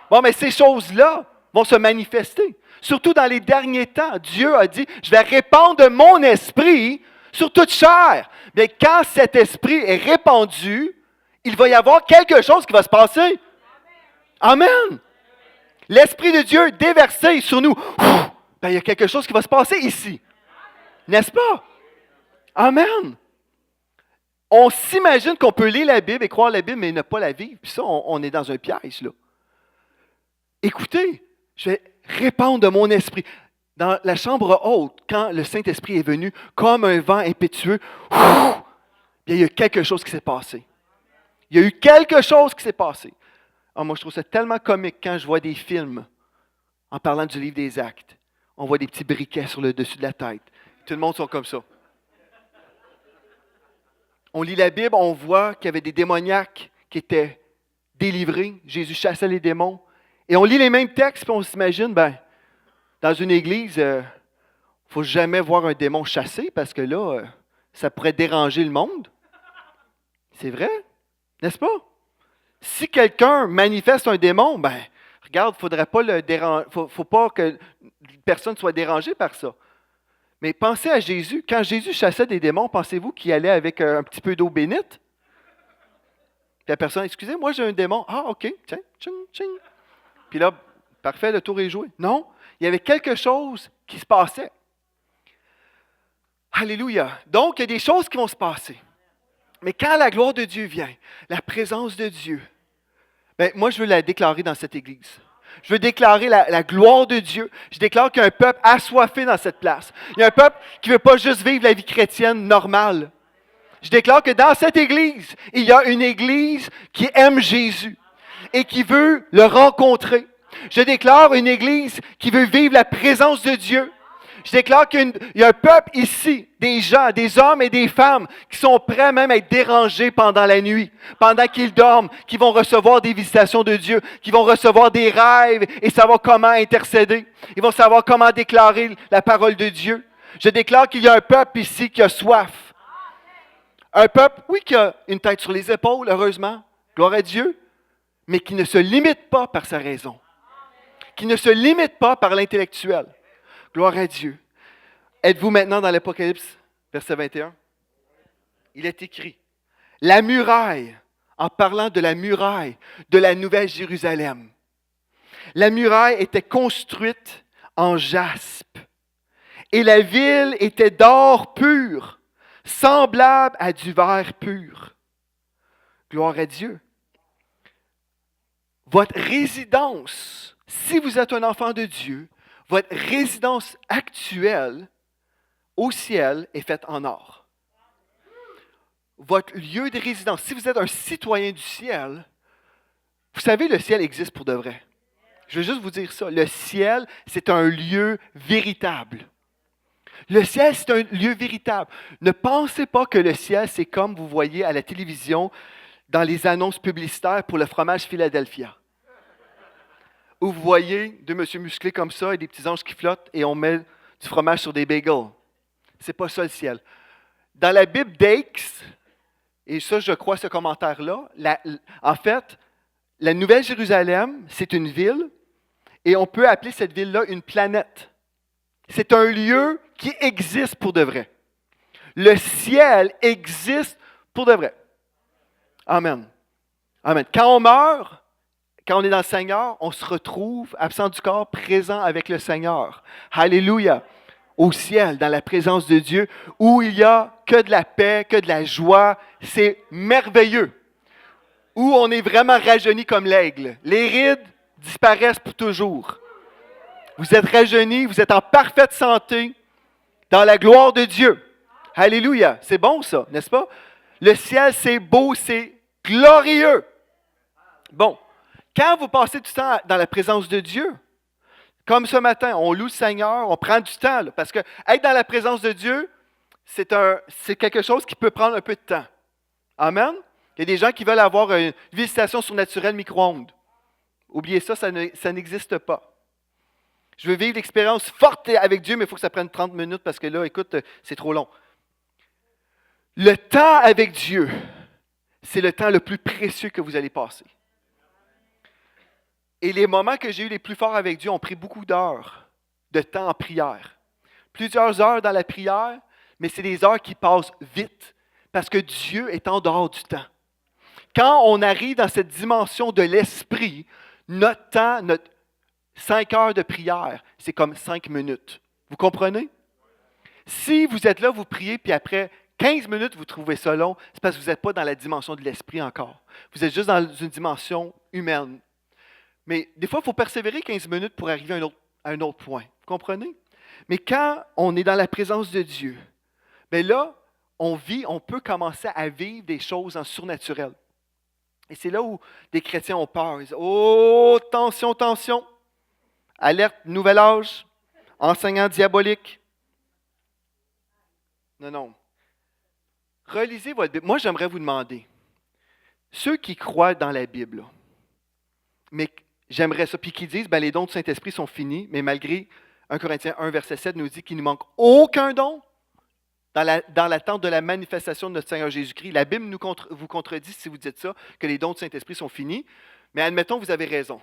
Bon, mais ces choses-là vont se manifester. Surtout dans les derniers temps, Dieu a dit, je vais répandre mon esprit sur toute chair. Mais quand cet esprit est répandu, il va y avoir quelque chose qui va se passer. Amen. L'Esprit de Dieu déversé sur nous. Ben, il y a quelque chose qui va se passer ici. N'est-ce pas? Amen. On s'imagine qu'on peut lire la Bible et croire la Bible, mais ne pas la vivre. Puis ça, on est dans un piège, là. Écoutez, je vais répandre de mon esprit. Dans la chambre haute, quand le Saint-Esprit est venu, comme un vent impétueux, bien, il y a quelque chose qui s'est passé. Il y a eu quelque chose qui s'est passé. Ah, moi, je trouve ça tellement comique quand je vois des films en parlant du livre des Actes. On voit des petits briquets sur le dessus de la tête. Tout le monde sont comme ça. On lit la Bible, on voit qu'il y avait des démoniaques qui étaient délivrés. Jésus chassait les démons. Et on lit les mêmes textes, puis on s'imagine, ben, dans une église, il ne faut jamais voir un démon chassé, parce que là, ça pourrait déranger le monde. C'est vrai, n'est-ce pas? Si quelqu'un manifeste un démon, ben, regarde, il ne faudrait pas le déranger. Faut pas que personne soit dérangé par ça. Mais pensez à Jésus. Quand Jésus chassait des démons, pensez-vous qu'il allait avec un petit peu d'eau bénite? Puis la personne, excusez, moi j'ai un démon. Ah, OK, tiens, tching, tching. Puis là, parfait, le tour est joué. Non, il y avait quelque chose qui se passait. Alléluia. Donc, il y a des choses qui vont se passer. Mais quand la gloire de Dieu vient, la présence de Dieu, ben, moi, je veux la déclarer dans cette église. Je veux déclarer la gloire de Dieu. Je déclare qu'il y a un peuple assoiffé dans cette place. Il y a un peuple qui ne veut pas juste vivre la vie chrétienne normale. Je déclare que dans cette église, il y a une église qui aime Jésus et qui veut le rencontrer. Je déclare une église qui veut vivre la présence de Dieu. Je déclare qu'il y a un peuple ici, des gens, des hommes et des femmes qui sont prêts même à être dérangés pendant la nuit, pendant qu'ils dorment, qui vont recevoir des visitations de Dieu, qui vont recevoir des rêves et savoir comment intercéder. Ils vont savoir comment déclarer la parole de Dieu. Je déclare qu'il y a un peuple ici qui a soif. Un peuple, oui, qui a une tête sur les épaules, heureusement, gloire à Dieu, mais qui ne se limite pas par sa raison, qui ne se limite pas par l'intellectuel. Gloire à Dieu. Êtes-vous maintenant dans l'Apocalypse, verset 21? Il est écrit, la muraille, en parlant de la muraille de la Nouvelle Jérusalem. La muraille était construite en jaspe et la ville était d'or pur, semblable à du verre pur. Gloire à Dieu. Votre résidence, si vous êtes un enfant de Dieu, votre résidence actuelle au ciel est faite en or. Votre lieu de résidence, si vous êtes un citoyen du ciel, vous savez, le ciel existe pour de vrai. Je veux juste vous dire ça. Le ciel, c'est un lieu véritable. Le ciel, c'est un lieu véritable. Ne pensez pas que le ciel, c'est comme vous voyez à la télévision dans les annonces publicitaires pour le fromage Philadelphia. Où vous voyez deux messieurs musclés comme ça et des petits anges qui flottent et on met du fromage sur des bagels. C'est pas ça le ciel. Dans la Bible d'Aix, et ça je crois ce commentaire-là, en fait, la Nouvelle Jérusalem, c'est une ville et on peut appeler cette ville-là une planète. C'est un lieu qui existe pour de vrai. Le ciel existe pour de vrai. Amen. Amen. Quand on meurt, quand on est dans le Seigneur, on se retrouve, absent du corps, présent avec le Seigneur. Alléluia. Au ciel, dans la présence de Dieu, où il n'y a que de la paix, que de la joie. C'est merveilleux. Où on est vraiment rajeuni comme l'aigle. Les rides disparaissent pour toujours. Vous êtes rajeuni, vous êtes en parfaite santé, dans la gloire de Dieu. Alléluia. C'est bon ça, n'est-ce pas? Le ciel, c'est beau, c'est glorieux. Bon. Quand vous passez du temps dans la présence de Dieu, comme ce matin, on loue le Seigneur, on prend du temps, là, parce que être dans la présence de Dieu, c'est quelque chose qui peut prendre un peu de temps. Amen? Il y a des gens qui veulent avoir une visitation surnaturelle micro-ondes. Oubliez ça, ça n'existe pas. Je veux vivre l'expérience forte avec Dieu, mais il faut que ça prenne 30 minutes parce que là, écoute, c'est trop long. Le temps avec Dieu, c'est le temps le plus précieux que vous allez passer. Et les moments que j'ai eu les plus forts avec Dieu ont pris beaucoup d'heures de temps en prière. Plusieurs heures dans la prière, mais c'est des heures qui passent vite parce que Dieu est en dehors du temps. Quand on arrive dans cette dimension de l'esprit, notre temps, notre 5 heures de prière, c'est comme 5 minutes. Vous comprenez? Si vous êtes là, vous priez, puis après 15 minutes, vous trouvez ça long, c'est parce que vous n'êtes pas dans la dimension de l'esprit encore. Vous êtes juste dans une dimension humaine. Mais des fois, il faut persévérer 15 minutes pour arriver à un autre point. Vous comprenez? Mais quand on est dans la présence de Dieu, bien là, on peut commencer à vivre des choses en surnaturel. Et c'est là où des chrétiens ont peur. Ils disent, oh, tension, tension. Alerte, nouvel âge, enseignant diabolique. Non, non. Relisez votre Bible. Moi, j'aimerais vous demander, ceux qui croient dans la Bible, mais j'aimerais ça, puis qui disent, ben, les dons du Saint-Esprit sont finis, mais malgré 1 Corinthiens 1, verset 7 nous dit qu'il ne manque aucun don dans l'attente de la manifestation de notre Seigneur Jésus-Christ. La Bible vous contredit si vous dites ça, que les dons du Saint-Esprit sont finis, mais admettons que vous avez raison.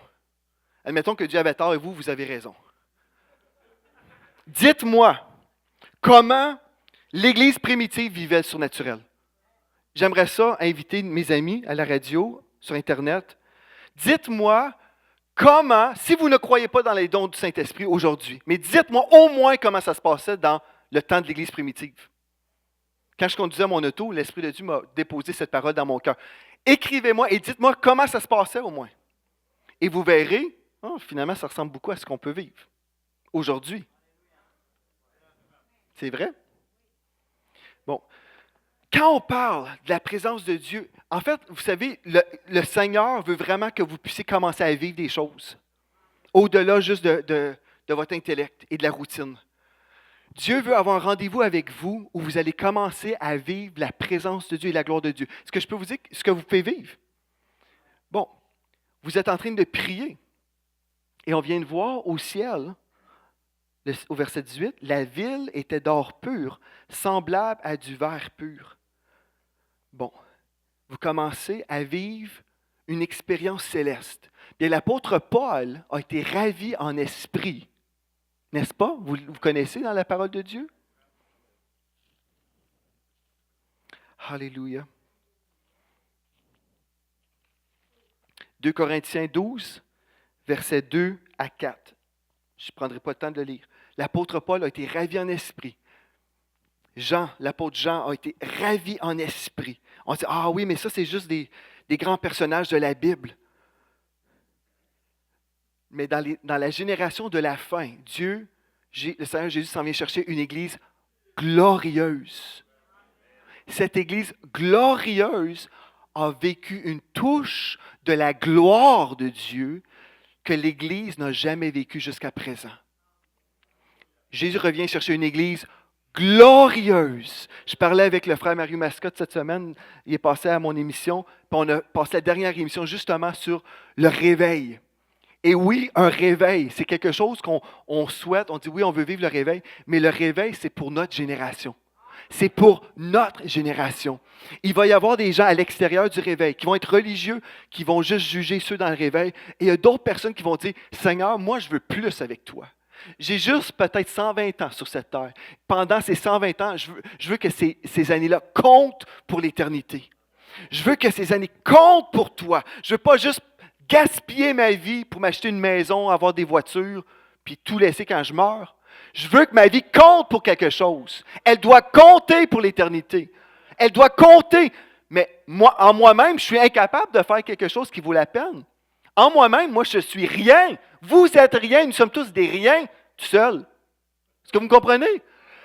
Admettons que Dieu avait tort et vous avez raison. Dites-moi, comment l'Église primitive vivait le surnaturel? J'aimerais ça inviter mes amis à la radio, sur Internet. Dites-moi comment, si vous ne croyez pas dans les dons du Saint-Esprit aujourd'hui, mais dites-moi au moins comment ça se passait dans le temps de l'Église primitive. Quand je conduisais mon auto, l'Esprit de Dieu m'a déposé cette parole dans mon cœur. Écrivez-moi et dites-moi comment ça se passait au moins. Et vous verrez, finalement, ça ressemble beaucoup à ce qu'on peut vivre aujourd'hui. C'est vrai? Bon. Quand on parle de la présence de Dieu, en fait, vous savez, le Seigneur veut vraiment que vous puissiez commencer à vivre des choses au-delà juste de votre intellect et de la routine. Dieu veut avoir un rendez-vous avec vous où vous allez commencer à vivre la présence de Dieu et la gloire de Dieu. Est-ce que je peux vous dire ce que vous pouvez vivre? Bon, vous êtes en train de prier. Et on vient de voir au ciel, au verset 18, la ville était d'or pur, semblable à du verre pur. Bon, vous commencez à vivre une expérience céleste. Bien, l'apôtre Paul a été ravi en esprit. N'est-ce pas? Vous connaissez dans la parole de Dieu? Alléluia. 2 Corinthiens 12, versets 2 à 4. Je ne prendrai pas le temps de le lire. L'apôtre Paul a été ravi en esprit. Jean, l'apôtre Jean, a été ravi en esprit. On dit, ah oui, mais ça, c'est juste des grands personnages de la Bible. Mais dans la génération de la fin, Dieu, le Seigneur Jésus s'en vient chercher une église glorieuse. Cette église glorieuse a vécu une touche de la gloire de Dieu que l'Église n'a jamais vécue jusqu'à présent. Jésus revient chercher une Église glorieuse. Je parlais avec le frère Mario Mascotte cette semaine. Il est passé à mon émission. Puis on a passé la dernière émission justement sur le réveil. Et oui, un réveil, c'est quelque chose qu'on souhaite. On dit oui, on veut vivre le réveil. Mais le réveil, c'est pour notre génération. C'est pour notre génération. Il va y avoir des gens à l'extérieur du réveil qui vont être religieux, qui vont juste juger ceux dans le réveil. Et il y a d'autres personnes qui vont dire, Seigneur, moi, je veux plus avec toi. J'ai juste peut-être 120 ans sur cette terre. Pendant ces 120 ans, je veux que ces années-là comptent pour l'éternité. Je veux que ces années comptent pour toi. Je ne veux pas juste gaspiller ma vie pour m'acheter une maison, avoir des voitures, puis tout laisser quand je meurs. Je veux que ma vie compte pour quelque chose. Elle doit compter pour l'éternité. Elle doit compter. Mais moi, en moi-même, je suis incapable de faire quelque chose qui vaut la peine. En moi-même, moi, je suis rien. Vous êtes rien. Nous sommes tous des riens, tout seuls. Est-ce que vous me comprenez?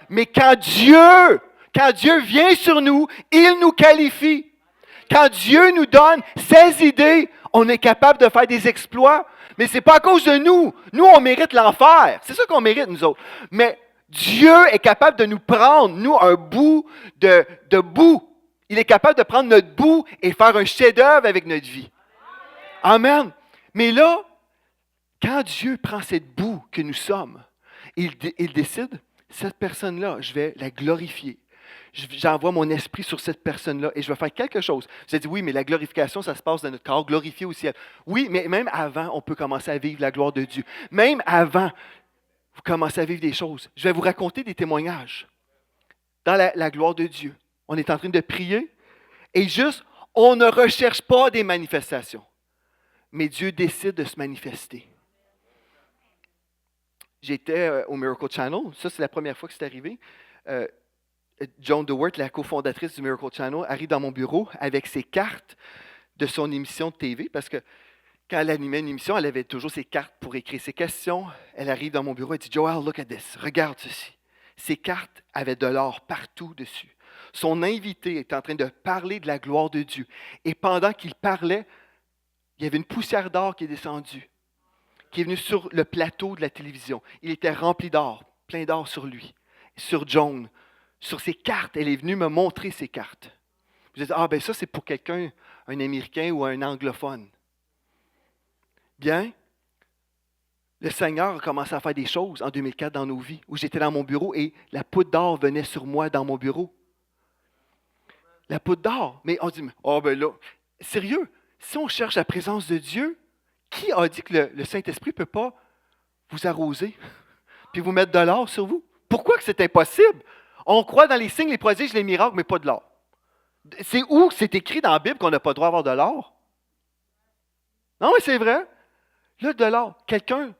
Mais quand Dieu vient sur nous, il nous qualifie. Quand Dieu nous donne ses idées, on est capable de faire des exploits. Mais ce n'est pas à cause de nous. Nous, on mérite l'enfer. C'est ça qu'on mérite, nous autres. Mais Dieu est capable de nous prendre, nous, un bout de boue. Il est capable de prendre notre boue et faire un chef-d'œuvre avec notre vie. Amen. Mais là, quand Dieu prend cette boue que nous sommes, il décide, cette personne-là, je vais la glorifier. J'envoie mon esprit sur cette personne-là et je vais faire quelque chose. Vous avez dit, oui, mais la glorification, ça se passe dans notre corps, glorifié au ciel. Oui, mais même avant, on peut commencer à vivre la gloire de Dieu. Même avant, vous commencez à vivre des choses. Je vais vous raconter des témoignages dans la gloire de Dieu. On est en train de prier et juste, on ne recherche pas des manifestations. Mais Dieu décide de se manifester. J'étais au Miracle Channel. Ça, c'est la première fois que c'est arrivé. Joan DeWert, la cofondatrice du Miracle Channel, arrive dans mon bureau avec ses cartes de son émission de TV, parce que quand elle animait une émission, elle avait toujours ses cartes pour écrire ses questions. Elle arrive dans mon bureau et dit, « Joel, look at this. Regarde ceci. » Ses cartes avaient de l'or partout dessus. Son invité était en train de parler de la gloire de Dieu. Et pendant qu'il parlait, il y avait une poussière d'or qui est descendue, qui est venue sur le plateau de la télévision. Il était rempli d'or, plein d'or sur lui, sur Joan. Sur ses cartes, elle est venue me montrer ses cartes. Vous dites, ah ben ça c'est pour quelqu'un, un Américain ou un anglophone. Bien, le Seigneur a commencé à faire des choses en 2004 dans nos vies, où j'étais dans mon bureau et la poudre d'or venait sur moi dans mon bureau. La poudre d'or. Mais on dit, oh ben là, sérieux, si on cherche la présence de Dieu, qui a dit que le Saint-Esprit ne peut pas vous arroser puis vous mettre de l'or sur vous? Pourquoi que c'est impossible? On croit dans les signes, les prodiges, les miracles, mais pas de l'or. C'est où c'est écrit dans la Bible qu'on n'a pas le droit d'avoir de l'or? Non, mais c'est vrai. Là, de l'or. Quelqu'un,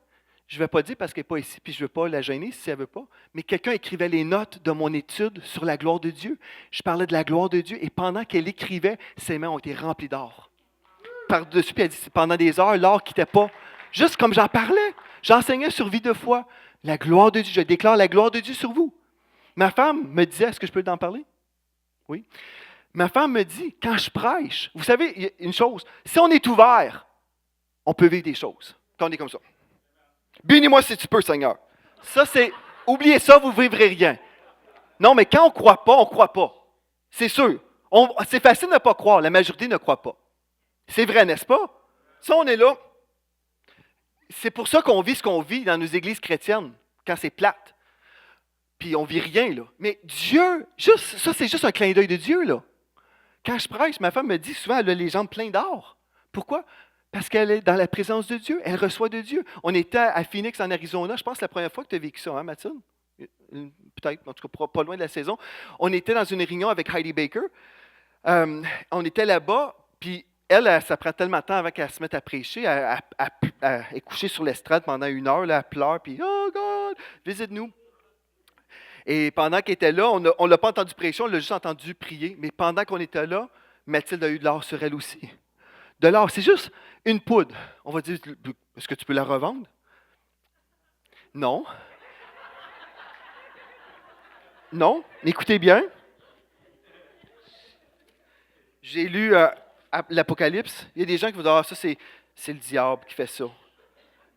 je ne vais pas dire parce qu'elle n'est pas ici, puis je ne veux pas la gêner si elle ne veut pas, mais quelqu'un écrivait les notes de mon étude sur la gloire de Dieu. Je parlais de la gloire de Dieu, et pendant qu'elle écrivait, ses mains ont été remplies d'or. Par-dessus, puis elle dit, pendant des heures, l'or ne quittait pas. Juste comme j'en parlais, j'enseignais sur vie de foi. La gloire de Dieu, je déclare la gloire de Dieu sur vous. Ma femme me disait, est-ce que je peux t'en parler? Oui. Ma femme me dit, quand je prêche, vous savez, il y a une chose, si on est ouvert, on peut vivre des choses. Quand on est comme ça. Bénis-moi si tu peux, Seigneur. Ça, c'est Oubliez ça, vous ne vivrez rien. Non, mais quand on ne croit pas, on ne croit pas. C'est sûr. C'est facile de ne pas croire. La majorité ne croit pas. C'est vrai, n'est-ce pas? Ça, on est là. C'est pour ça qu'on vit ce qu'on vit dans nos églises chrétiennes, quand c'est plate. Puis on vit rien, là. Mais Dieu, ça, c'est juste un clin d'œil de Dieu, là. Quand je prêche, ma femme me dit souvent, elle a les jambes pleines d'or. Pourquoi? Parce qu'elle est dans la présence de Dieu. Elle reçoit de Dieu. On était à Phoenix, en Arizona. Je pense que c'est la première fois que tu as vécu ça, hein, Mathilde? Peut-être, en tout cas, pas loin de la saison. On était dans une réunion avec Heidi Baker. On était là-bas, puis elle, ça prend tellement de temps avant qu'elle se mette à prêcher. Elle est couchée sur l'estrade pendant 1 heure, là, elle pleure, puis « Oh God, visite-nous ». Et pendant qu'elle était là, on ne l'a pas entendu prêcher, on l'a juste entendu prier. Mais pendant qu'on était là, Mathilde a eu de l'or sur elle aussi. De l'or, c'est juste une poudre. On va dire, est-ce que tu peux la revendre? Non. Non. Écoutez bien. J'ai lu l'Apocalypse. Il y a des gens qui vont dire, ah, ça, c'est le diable qui fait ça.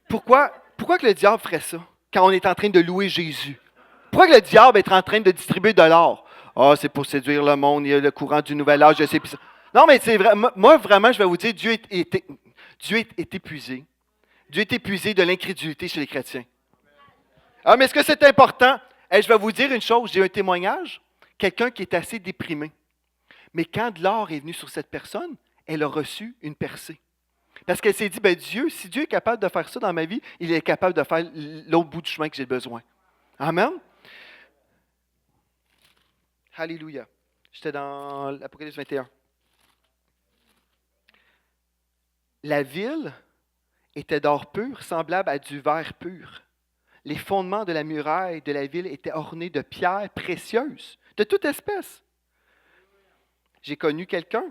Pourquoi que le diable ferait ça quand on est en train de louer Jésus? Pourquoi que le diable est en train de distribuer de l'or? Ah, c'est pour séduire le monde, il y a le courant du nouvel âge, je sais plus ça. Non, mais c'est vrai. Moi, vraiment, je vais vous dire, Dieu est épuisé. Dieu est épuisé de l'incrédulité chez les chrétiens. Ah, mais est-ce que c'est important? Je vais vous dire une chose, j'ai un témoignage. Quelqu'un qui est assez déprimé. Mais quand de l'or est venu sur cette personne, elle a reçu une percée. Parce qu'elle s'est dit, ben Dieu, si Dieu est capable de faire ça dans ma vie, il est capable de faire l'autre bout du chemin que j'ai besoin. Amen? Alléluia. J'étais dans l'Apocalypse 21. La ville était d'or pur, semblable à du verre pur. Les fondements de la muraille de la ville étaient ornés de pierres précieuses, de toute espèce. J'ai connu quelqu'un.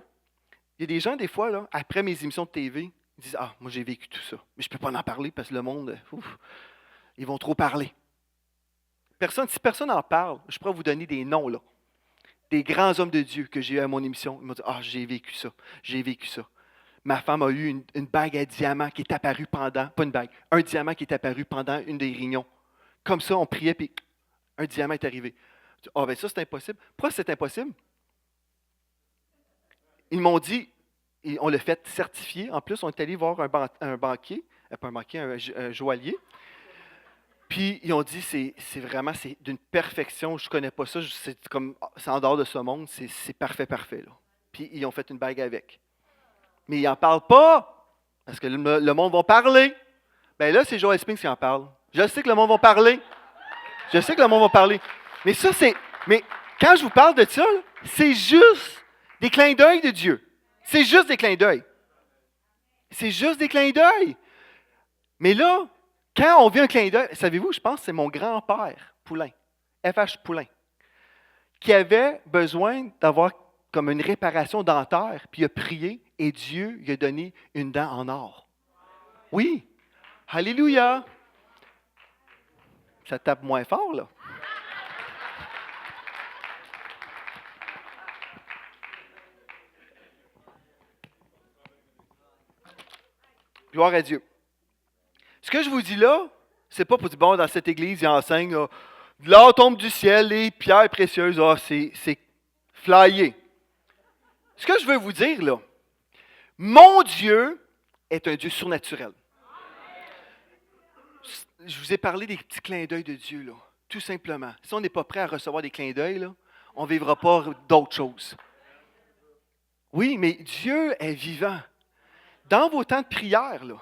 Il y a des gens, des fois, là, après mes émissions de TV, ils disent « Ah, moi j'ai vécu tout ça. Mais je ne peux pas en parler parce que le monde, ils vont trop parler. » Si personne n'en parle, je pourrais vous donner des noms, là. Des grands hommes de Dieu que j'ai eu à mon émission. Ils m'ont dit « Ah, j'ai vécu ça. J'ai vécu ça. » Ma femme a eu une bague à diamant qui est apparue pendant, pas une bague, un diamant qui est apparu pendant une des réunions. Comme ça, on priait, puis un diamant est arrivé. Ah, ben ça, c'est impossible. Pourquoi c'est impossible? Ils m'ont dit, on l'a fait certifier. En plus, on est allé voir un banquier, pas un banquier, un joaillier. Puis, ils ont dit, c'est d'une perfection. Je ne connais pas ça. C'est en dehors de ce monde. C'est parfait, parfait. Là. Puis, ils ont fait une bague avec. Mais ils n'en parlent pas. Parce que le monde va parler. Bien là, c'est Joel Spinks qui en parle. Je sais que le monde va parler. Je sais que le monde va parler. Mais ça, mais quand je vous parle de ça, c'est juste des clins d'œil de Dieu. C'est juste des clins d'œil. C'est juste des clins d'œil. Mais là, quand on vit un clin d'œil, savez-vous, je pense que c'est mon grand-père, Poulain, F.H. Poulain, qui avait besoin d'avoir comme une réparation dentaire, puis il a prié et Dieu lui a donné une dent en or. Oui. Alléluia. Ça tape moins fort, là. Gloire à Dieu. Ce que je vous dis là, c'est pas pour dire, bon, dans cette église, il enseigne, là, de l'or tombe du ciel, les pierres précieuses, c'est flyé. Ce que je veux vous dire, là, mon Dieu est un Dieu surnaturel. Je vous ai parlé des petits clins d'œil de Dieu, là, tout simplement. Si on n'est pas prêt à recevoir des clins d'œil, là, on ne vivra pas d'autres choses. Oui, mais Dieu est vivant. Dans vos temps de prière, là,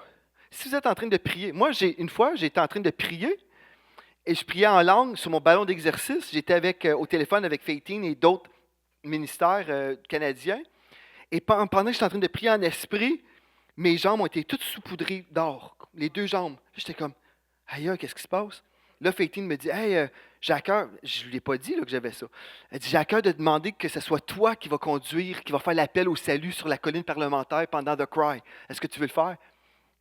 si vous êtes en train de prier, moi, une fois, j'étais en train de prier et je priais en langue sur mon ballon d'exercice. J'étais au téléphone avec Faitine et d'autres ministères canadiens. Et pendant que j'étais en train de prier en esprit, mes jambes ont été toutes saupoudrées d'or. Les 2 jambes. J'étais comme, aïe, qu'est-ce qui se passe? Là, Faitine me dit, hey, j'ai à cœur, je ne lui ai pas dit là, que j'avais ça. Elle dit, j'ai à cœur de demander que ce soit toi qui va conduire, qui va faire l'appel au salut sur la colline parlementaire pendant The Cry. Est-ce que tu veux le faire?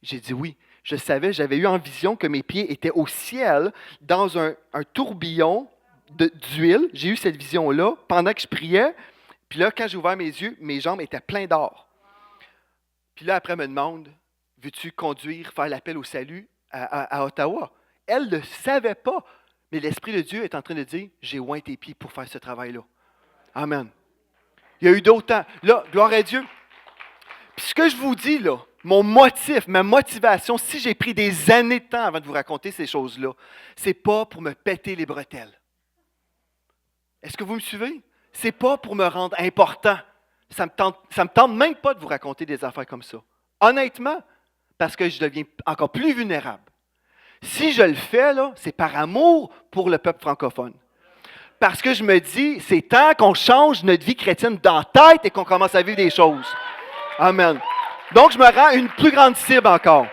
J'ai dit oui. Je savais, j'avais eu en vision que mes pieds étaient au ciel, dans un tourbillon d'huile. J'ai eu cette vision-là pendant que je priais. Puis là, quand j'ai ouvert mes yeux, mes jambes étaient pleines d'or. Puis là, après, elle me demande, veux-tu conduire, faire l'appel au salut à Ottawa? Elle ne le savait pas. Mais l'Esprit de Dieu est en train de dire, j'ai oint tes pieds pour faire ce travail-là. Amen. Il y a eu d'autres temps. Là, gloire à Dieu. Puis ce que je vous dis, là, mon motif, ma motivation, si j'ai pris des années de temps avant de vous raconter ces choses-là, c'est pas pour me péter les bretelles. Est-ce que vous me suivez? C'est pas pour me rendre important. Ça me tente même pas de vous raconter des affaires comme ça. Honnêtement, parce que je deviens encore plus vulnérable. Si je le fais, là, c'est par amour pour le peuple francophone. Parce que je me dis, c'est temps qu'on change notre vie chrétienne dans la tête et qu'on commence à vivre des choses. Amen. Donc, je me rends une plus grande cible encore.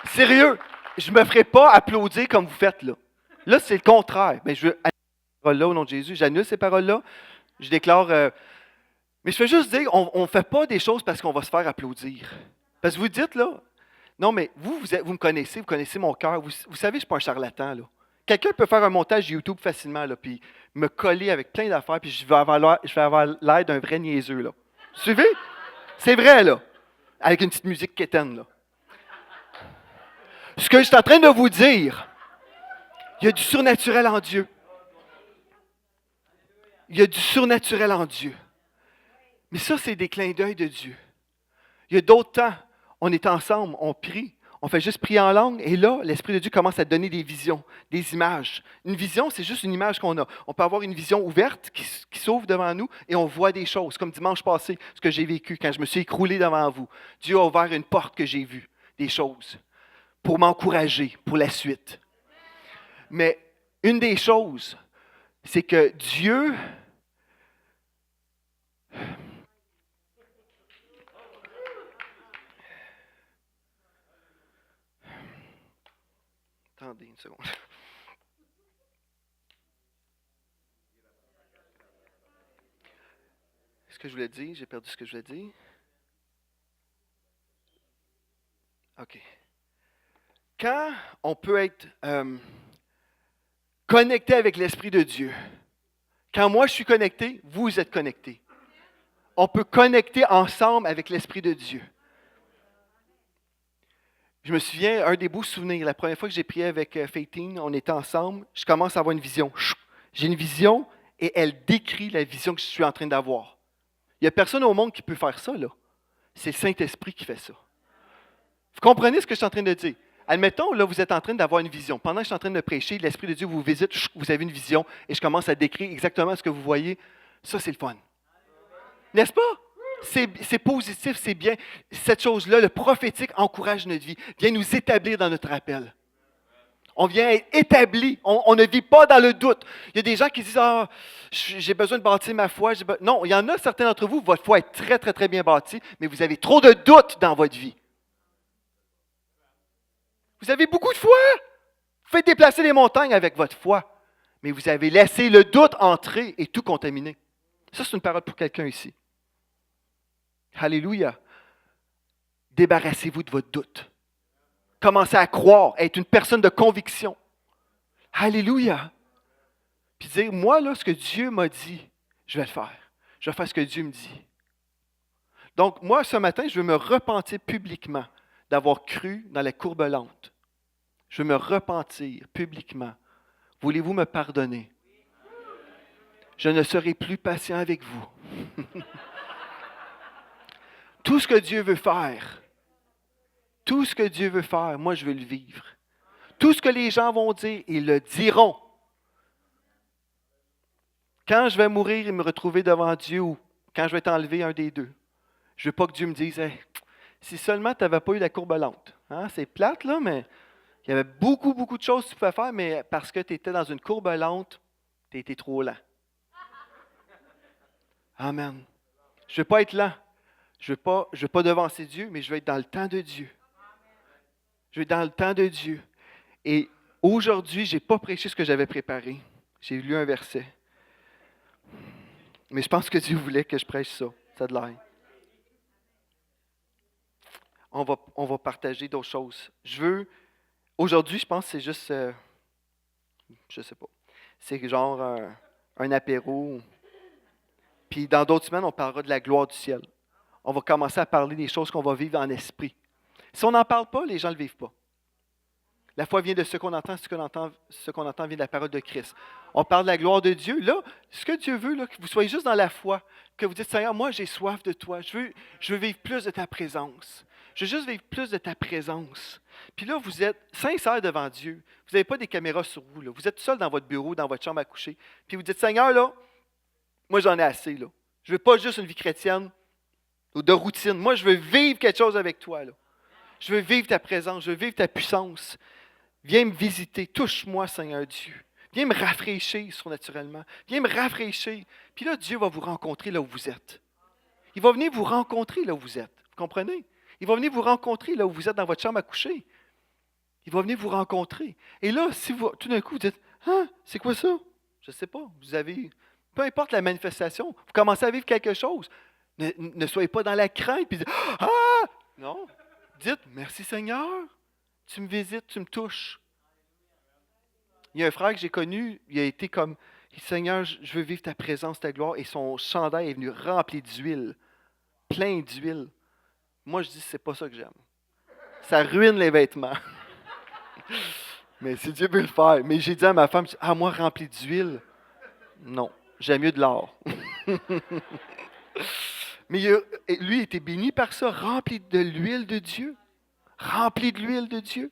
Sérieux, je ne me ferai pas applaudir comme vous faites là. Là, c'est le contraire. Mais je veux annuler ces paroles-là au nom de Jésus. J'annule ces paroles-là. Je déclare... mais je veux juste dire, on ne fait pas des choses parce qu'on va se faire applaudir. Parce que vous dites, là, non, mais vous me connaissez, vous connaissez mon cœur. Vous savez, je ne suis pas un charlatan, là. Quelqu'un peut faire un montage YouTube facilement, là, puis me coller avec plein d'affaires, puis je vais avoir l'air d'un vrai niaiseux, là. Suivez? C'est vrai, là. Avec une petite musique quétaine, là. Ce que je suis en train de vous dire, il y a du surnaturel en Dieu. Il y a du surnaturel en Dieu. Mais ça, c'est des clins d'œil de Dieu. Il y a d'autres temps, on est ensemble, on prie, on fait juste prier en langue, et là, l'Esprit de Dieu commence à donner des visions, des images. Une vision, c'est juste une image qu'on a. On peut avoir une vision ouverte qui s'ouvre devant nous, et on voit des choses, comme dimanche passé, ce que j'ai vécu quand je me suis écroulé devant vous. Dieu a ouvert une porte que j'ai vue, des choses, pour m'encourager pour la suite. Mais une des choses, c'est que Dieu... Attendez une seconde. Ce que je voulais dire, j'ai perdu ce que je voulais dire. OK. Quand on peut être connecté avec l'Esprit de Dieu, quand moi je suis connecté, vous êtes connectés. On peut connecter ensemble avec l'Esprit de Dieu. Je me souviens, un des beaux souvenirs, la première fois que j'ai prié avec Faitine, on était ensemble, je commence à avoir une vision. J'ai une vision et elle décrit la vision que je suis en train d'avoir. Il n'y a personne au monde qui peut faire ça, là. C'est le Saint-Esprit qui fait ça. Vous comprenez ce que je suis en train de dire? Admettons, là, vous êtes en train d'avoir une vision. Pendant que je suis en train de prêcher, l'Esprit de Dieu vous visite, vous avez une vision, et je commence à décrire exactement ce que vous voyez. Ça, c'est le fun. N'est-ce pas? C'est positif, c'est bien. Cette chose-là, le prophétique encourage notre vie, vient nous établir dans notre appel. On vient être établi. On ne vit pas dans le doute. Il y a des gens qui disent, ah, j'ai besoin de bâtir ma foi. Non, il y en a certains d'entre vous, votre foi est très, très, très bien bâtie, mais vous avez trop de doutes dans votre vie. Vous avez beaucoup de foi. Vous faites déplacer les montagnes avec votre foi, mais vous avez laissé le doute entrer et tout contaminer. Ça, c'est une parole pour quelqu'un ici. Alléluia. Débarrassez-vous de votre doute. Commencez à croire, à être une personne de conviction. Alléluia. Puis dire, moi, là, ce que Dieu m'a dit, je vais le faire. Je vais faire ce que Dieu me dit. Donc, moi, ce matin, je veux me repentir publiquement d'avoir cru dans la courbe lente. Je veux me repentir publiquement. Voulez-vous me pardonner? Je ne serai plus patient avec vous. Tout ce que Dieu veut faire, moi je veux le vivre. Tout ce que les gens vont dire, ils le diront. Quand je vais mourir et me retrouver devant Dieu ou quand je vais t'enlever un des deux, je ne veux pas que Dieu me dise hey, si seulement tu n'avais pas eu la courbe lente. Hein, c'est plate, là, mais il y avait beaucoup, beaucoup de choses que tu pouvais faire, mais parce que tu étais dans une courbe lente, tu étais trop lent. Amen. Je ne veux pas être lent. Je ne veux pas devancer Dieu, mais je veux être dans le temps de Dieu. Je veux être dans le temps de Dieu. Et aujourd'hui, je n'ai pas prêché ce que j'avais préparé. J'ai lu un verset. Mais je pense que Dieu voulait que je prêche ça. Ça a de l'air. On va partager d'autres choses. Aujourd'hui, je pense que c'est juste, je ne sais pas, c'est genre un apéro. Puis dans d'autres semaines, on parlera de la gloire du ciel. On va commencer à parler des choses qu'on va vivre en esprit. Si on n'en parle pas, les gens ne le vivent pas. La foi vient de ce qu'on entend, ce qu'on entend vient de la parole de Christ. On parle de la gloire de Dieu. Là, ce que Dieu veut, là, que vous soyez juste dans la foi, que vous dites, Seigneur, moi j'ai soif de toi, je veux vivre plus de ta présence. Je veux juste vivre plus de ta présence. Puis là, vous êtes sincère devant Dieu. Vous n'avez pas des caméras sur vous. Là. Vous êtes seul dans votre bureau, dans votre chambre à coucher. Puis vous dites, Seigneur, là, moi j'en ai assez. Là. Je ne veux pas juste une vie chrétienne ou de routine. Moi, je veux vivre quelque chose avec toi. Là. Je veux vivre ta présence, je veux vivre ta puissance. Viens me visiter, touche-moi, Seigneur Dieu. Viens me rafraîchir surnaturellement. Viens me rafraîchir. Puis là, Dieu va vous rencontrer là où vous êtes. Il va venir vous rencontrer là où vous êtes. Vous comprenez? Il va venir vous rencontrer là où vous êtes dans votre chambre à coucher. Il va venir vous rencontrer. Et là, si vous, tout d'un coup, vous dites, « Ah, c'est quoi ça? » Je ne sais pas. Vous avez, peu importe la manifestation, vous commencez à vivre quelque chose. Ne soyez pas dans la crainte et dites, « Ah! » Non. Dites, « Merci Seigneur. Tu me visites, tu me touches. » Il y a un frère que j'ai connu, il a été comme, « Seigneur, je veux vivre ta présence, ta gloire. » Et son chandail est venu rempli d'huile, plein d'huile. Moi, je dis, c'est pas ça que j'aime. Ça ruine les vêtements. Mais si Dieu veut le faire. Mais j'ai dit à ma femme, ah, moi, rempli d'huile. Non, j'aime mieux de l'or. Mais lui était béni par ça, rempli de l'huile de Dieu. Rempli de l'huile de Dieu.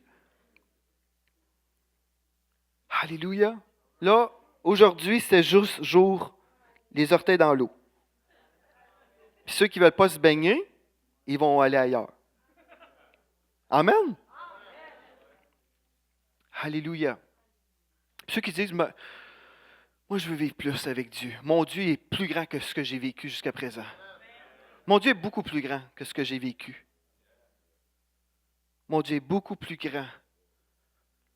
Alléluia. Là, aujourd'hui, c'était juste jour, les orteils dans l'eau. Puis ceux qui ne veulent pas se baigner, ils vont aller ailleurs. Amen. Alléluia. Ceux qui disent, moi, je veux vivre plus avec Dieu. Mon Dieu est plus grand que ce que j'ai vécu jusqu'à présent. Mon Dieu est beaucoup plus grand que ce que j'ai vécu. Mon Dieu est beaucoup plus grand.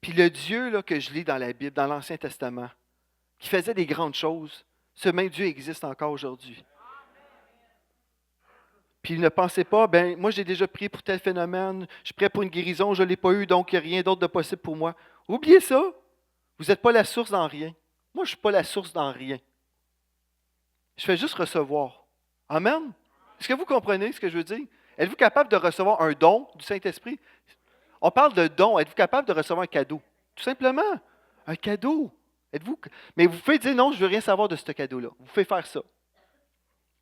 Puis le Dieu là, que je lis dans la Bible, dans l'Ancien Testament, qui faisait des grandes choses, ce même Dieu existe encore aujourd'hui. Puis ne pensez pas, ben moi j'ai déjà prié pour tel phénomène, je suis prêt pour une guérison, je ne l'ai pas eu, donc il n'y a rien d'autre de possible pour moi. Oubliez ça. Vous n'êtes pas la source dans rien. Moi, je ne suis pas la source dans rien. Je fais juste recevoir. Amen. Est-ce que vous comprenez ce que je veux dire? Êtes-vous capable de recevoir un don du Saint-Esprit? On parle de don. Êtes-vous capable de recevoir un cadeau? Tout simplement. Un cadeau. Êtes-vous... Mais vous pouvez dire non, je ne veux rien savoir de ce cadeau-là. Vous pouvez faire ça.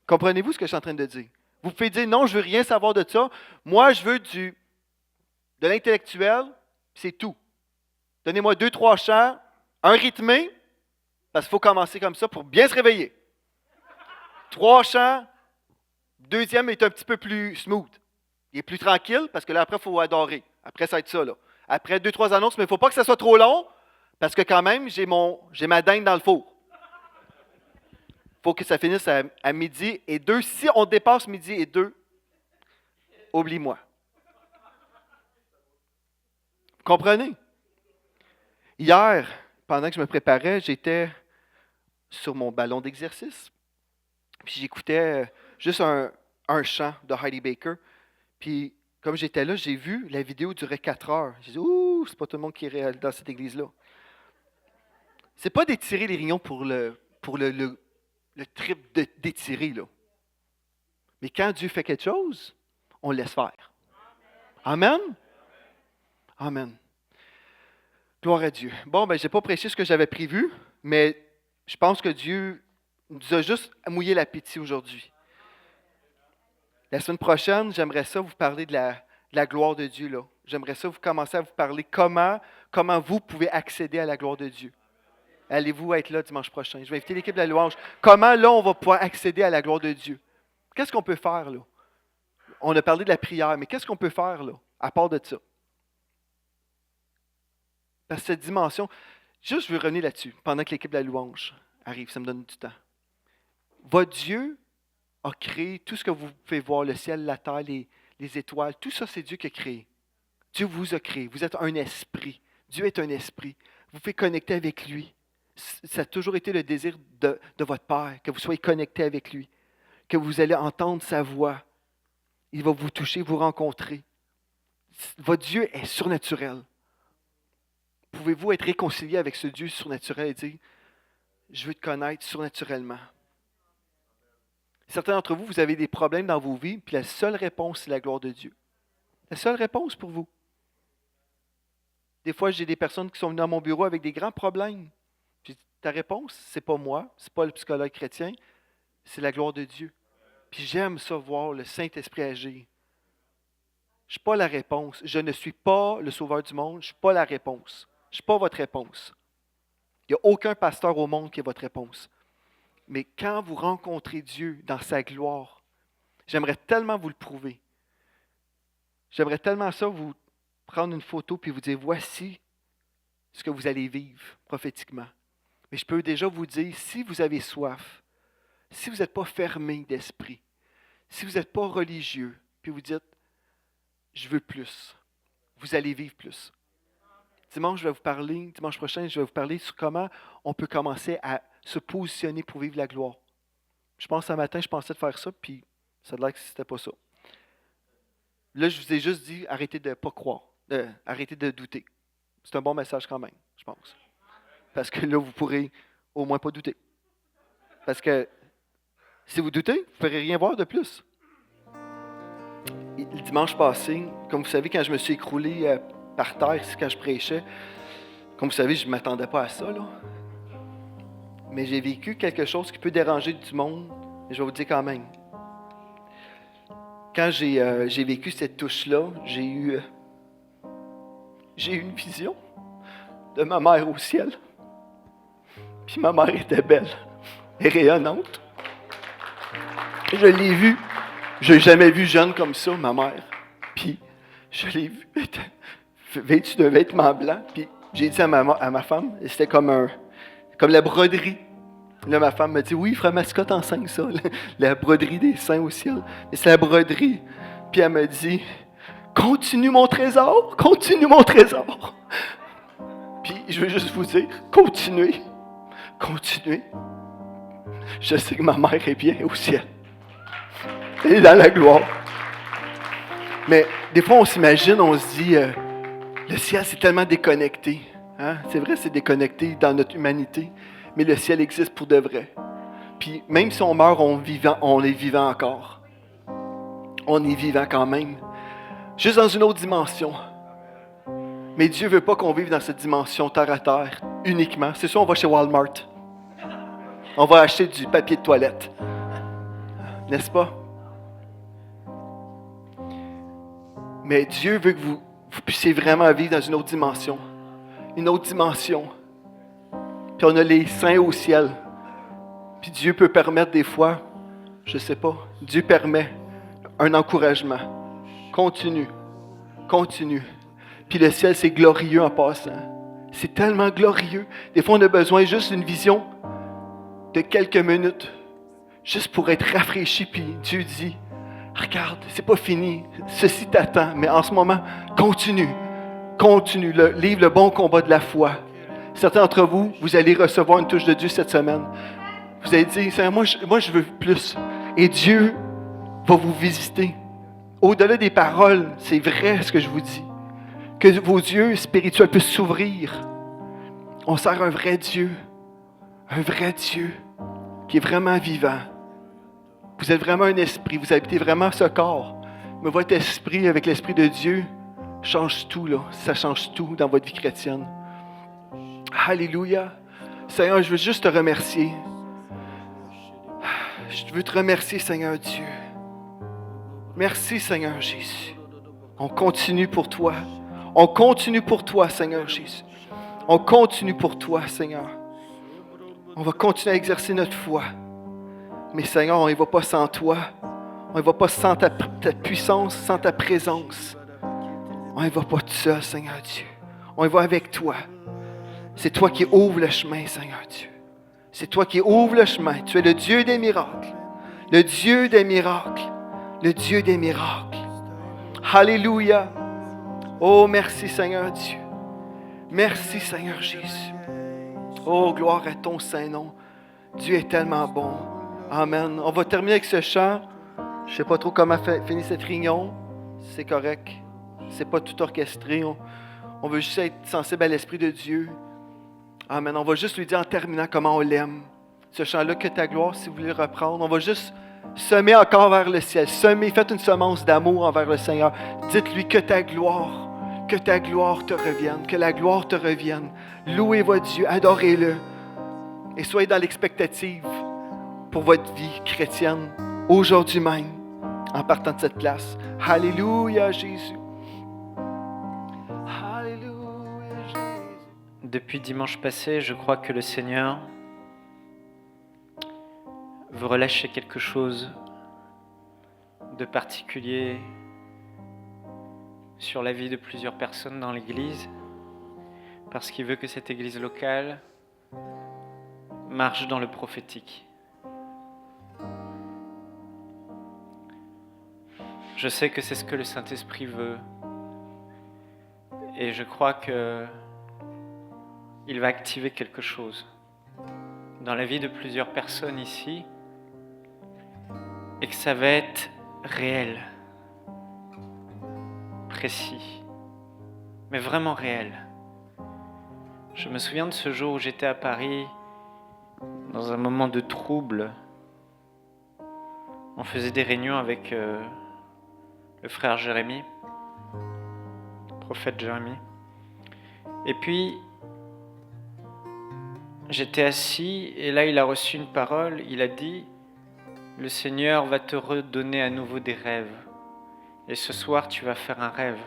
Comprenez-vous ce que je suis en train de dire? Vous pouvez dire non, je ne veux rien savoir de ça. Moi, je veux de l'intellectuel, c'est tout. Donnez-moi 2-3 chants, un rythmé, parce qu'il faut commencer comme ça pour bien se réveiller. 3 chants, deuxième est un petit peu plus smooth. Il est plus tranquille, parce que là, après, il faut adorer. Après, ça va être ça, là. Après, 2-3 annonces, mais il ne faut pas que ça soit trop long, parce que quand même, j'ai ma dinde dans le four. Il faut que ça finisse à midi et 2. Si on dépasse midi et 2, oublie-moi. Vous comprenez? Hier, pendant que je me préparais, j'étais sur mon ballon d'exercice. Puis j'écoutais juste un chant de Heidi Baker. Puis comme j'étais là, j'ai vu la vidéo durait 4 heures. J'ai dit, ouh, c'est pas tout le monde qui est dans cette église-là. C'est pas d'étirer les rignons pour le trip d'étirer, là. Mais quand Dieu fait quelque chose, on le laisse faire. Amen? Amen. Gloire à Dieu. Bon, ben, je n'ai pas prêché ce que j'avais prévu, mais je pense que Dieu nous a juste mouillé l'appétit aujourd'hui. La semaine prochaine, j'aimerais ça vous parler de la gloire de Dieu, là. J'aimerais ça vous commencer à vous parler comment vous pouvez accéder à la gloire de Dieu. Allez-vous être là dimanche prochain? Je vais inviter l'équipe de la louange. Comment, là, on va pouvoir accéder à la gloire de Dieu? Qu'est-ce qu'on peut faire, là? On a parlé de la prière, mais qu'est-ce qu'on peut faire, là, à part de ça? Parce que cette dimension, juste je veux revenir là-dessus, pendant que l'équipe de la louange arrive, ça me donne du temps. Votre Dieu a créé tout ce que vous pouvez voir, le ciel, la terre, les étoiles, tout ça, c'est Dieu qui a créé. Dieu vous a créé. Vous êtes un esprit. Dieu est un esprit. Vous pouvez connecter avec lui. Ça a toujours été le désir de votre Père, que vous soyez connecté avec lui, que vous allez entendre sa voix. Il va vous toucher, vous rencontrer. Votre Dieu est surnaturel. Pouvez-vous être réconcilié avec ce Dieu surnaturel et dire, je veux te connaître surnaturellement? Certains d'entre vous, vous avez des problèmes dans vos vies, puis la seule réponse, c'est la gloire de Dieu. La seule réponse pour vous. Des fois, j'ai des personnes qui sont venues à mon bureau avec des grands problèmes. Puis ta réponse, c'est pas moi, c'est pas le psychologue chrétien, c'est la gloire de Dieu. Puis j'aime ça voir le Saint-Esprit agir. Je ne suis pas la réponse. Je ne suis pas le sauveur du monde. Je ne suis pas la réponse. Je ne suis pas votre réponse. Il n'y a aucun pasteur au monde qui est votre réponse. Mais quand vous rencontrez Dieu dans sa gloire, j'aimerais tellement vous le prouver. J'aimerais tellement ça vous prendre une photo puis vous dire voici ce que vous allez vivre prophétiquement. Mais je peux déjà vous dire, si vous avez soif, si vous n'êtes pas fermé d'esprit, si vous n'êtes pas religieux, puis vous dites je veux plus, vous allez vivre plus. Dimanche prochain, je vais vous parler sur comment on peut commencer à se positionner pour vivre la gloire. Je pense un matin, je pensais de faire ça, puis ça a l'air que c'était pas ça. Là, je vous ai juste dit, arrêtez de ne pas croire, arrêtez de douter. C'est un bon message quand même, je pense. Parce que là, vous pourrez au moins pas douter. Parce que si vous doutez, vous ne pourrez rien voir de plus. Le dimanche passé, comme vous savez, quand je me suis écroulé par terre, quand je prêchais, comme vous savez, je ne m'attendais pas à ça, là. Mais j'ai vécu quelque chose qui peut déranger du monde, mais je vais vous dire quand même. Quand j'ai vécu cette touche-là, j'ai eu une vision de ma mère au ciel. Puis ma mère était belle et rayonnante. Je l'ai vue. Je l'ai jamais vue jeune comme ça, ma mère. Puis je l'ai vue vêtue d'un vêtement blanc. Puis j'ai dit à ma femme, et c'était comme la broderie. Là, ma femme m'a dit, oui, frère Mascotte enseigne ça, la broderie des saints au ciel. Et c'est la broderie. Puis elle m'a dit, continue mon trésor, continue mon trésor. Puis je veux juste vous dire, continuez. Je sais que ma mère est bien au ciel. Elle est dans la gloire. Mais des fois, on s'imagine, on se dit, le ciel, c'est tellement déconnecté. Hein? C'est vrai, c'est déconnecté dans notre humanité, mais le ciel existe pour de vrai. Puis même si on meurt, on est vivant encore. On est vivant quand même. Juste dans une autre dimension. Mais Dieu ne veut pas qu'on vive dans cette dimension terre à terre uniquement. C'est ça, on va chez Walmart. On va acheter du papier de toilette. N'est-ce pas? Mais Dieu veut que vous puissiez vraiment vivre dans une autre dimension. Une autre dimension. Puis on a les saints au ciel. Puis Dieu peut permettre des fois, je ne sais pas, Dieu permet un encouragement. Continue. Puis le ciel, c'est glorieux en passant. C'est tellement glorieux. Des fois, on a besoin juste d'une vision de quelques minutes, juste pour être rafraîchi. Puis Dieu dit, regarde, c'est pas fini. Ceci t'attend. Mais en ce moment, continue. Livre le bon combat de la foi. Certains d'entre vous, vous allez recevoir une touche de Dieu cette semaine. Vous allez dire, moi je veux plus. Et Dieu va vous visiter. Au-delà des paroles, c'est vrai ce que je vous dis. Que vos yeux spirituels puissent s'ouvrir. On sert un vrai Dieu qui est vraiment vivant. Vous êtes vraiment un esprit, vous habitez vraiment ce corps. Mais votre esprit, avec l'Esprit de Dieu, change tout, là. Ça change tout dans votre vie chrétienne. Alléluia. Seigneur, je veux juste te remercier. Je veux te remercier, Seigneur Dieu. Merci, Seigneur Jésus. On continue pour toi. On continue pour toi, Seigneur Jésus. On continue pour toi, Seigneur. On va continuer à exercer notre foi. Mais Seigneur, on n'y va pas sans toi. On n'y va pas sans ta puissance, sans ta présence. On n'y va pas tout seul, Seigneur Dieu. On y va avec toi. C'est toi qui ouvres le chemin, Seigneur Dieu. C'est toi qui ouvres le chemin. Tu es le Dieu des miracles. Le Dieu des miracles. Le Dieu des miracles. Alléluia. Oh, merci, Seigneur Dieu. Merci, Seigneur Jésus. Oh, gloire à ton Saint-Nom. Dieu est tellement bon. Amen. On va terminer avec ce chant. Je ne sais pas trop comment finir cette réunion. C'est correct. C'est pas tout orchestré. On veut juste être sensible à l'Esprit de Dieu. Amen. On va juste lui dire en terminant comment on l'aime. Ce chant-là, que ta gloire, si vous voulez le reprendre. On va juste semer encore vers le ciel. Faites une semence d'amour envers le Seigneur. Dites-lui que ta gloire, Que ta gloire te revienne, que la gloire te revienne. Louez votre Dieu, adorez-le. Et soyez dans l'expectative pour votre vie chrétienne, aujourd'hui même, en partant de cette place. Alléluia, Jésus. Alléluia, Jésus. Depuis dimanche passé, je crois que le Seigneur veut relâcher quelque chose de particulier sur la vie de plusieurs personnes dans l'Église, parce qu'il veut que cette Église locale marche dans le prophétique. Je sais que c'est ce que le Saint-Esprit veut, et je crois que il va activer quelque chose dans la vie de plusieurs personnes ici, et que ça va être réel, précis, mais vraiment réel. Je me souviens de ce jour où j'étais à Paris, dans un moment de trouble. On faisait des réunions avec le frère Jérémie, le prophète Jérémie. Et puis, j'étais assis, et là il a reçu une parole, il a dit « Le Seigneur va te redonner à nouveau des rêves. Et ce soir, tu vas faire un rêve. »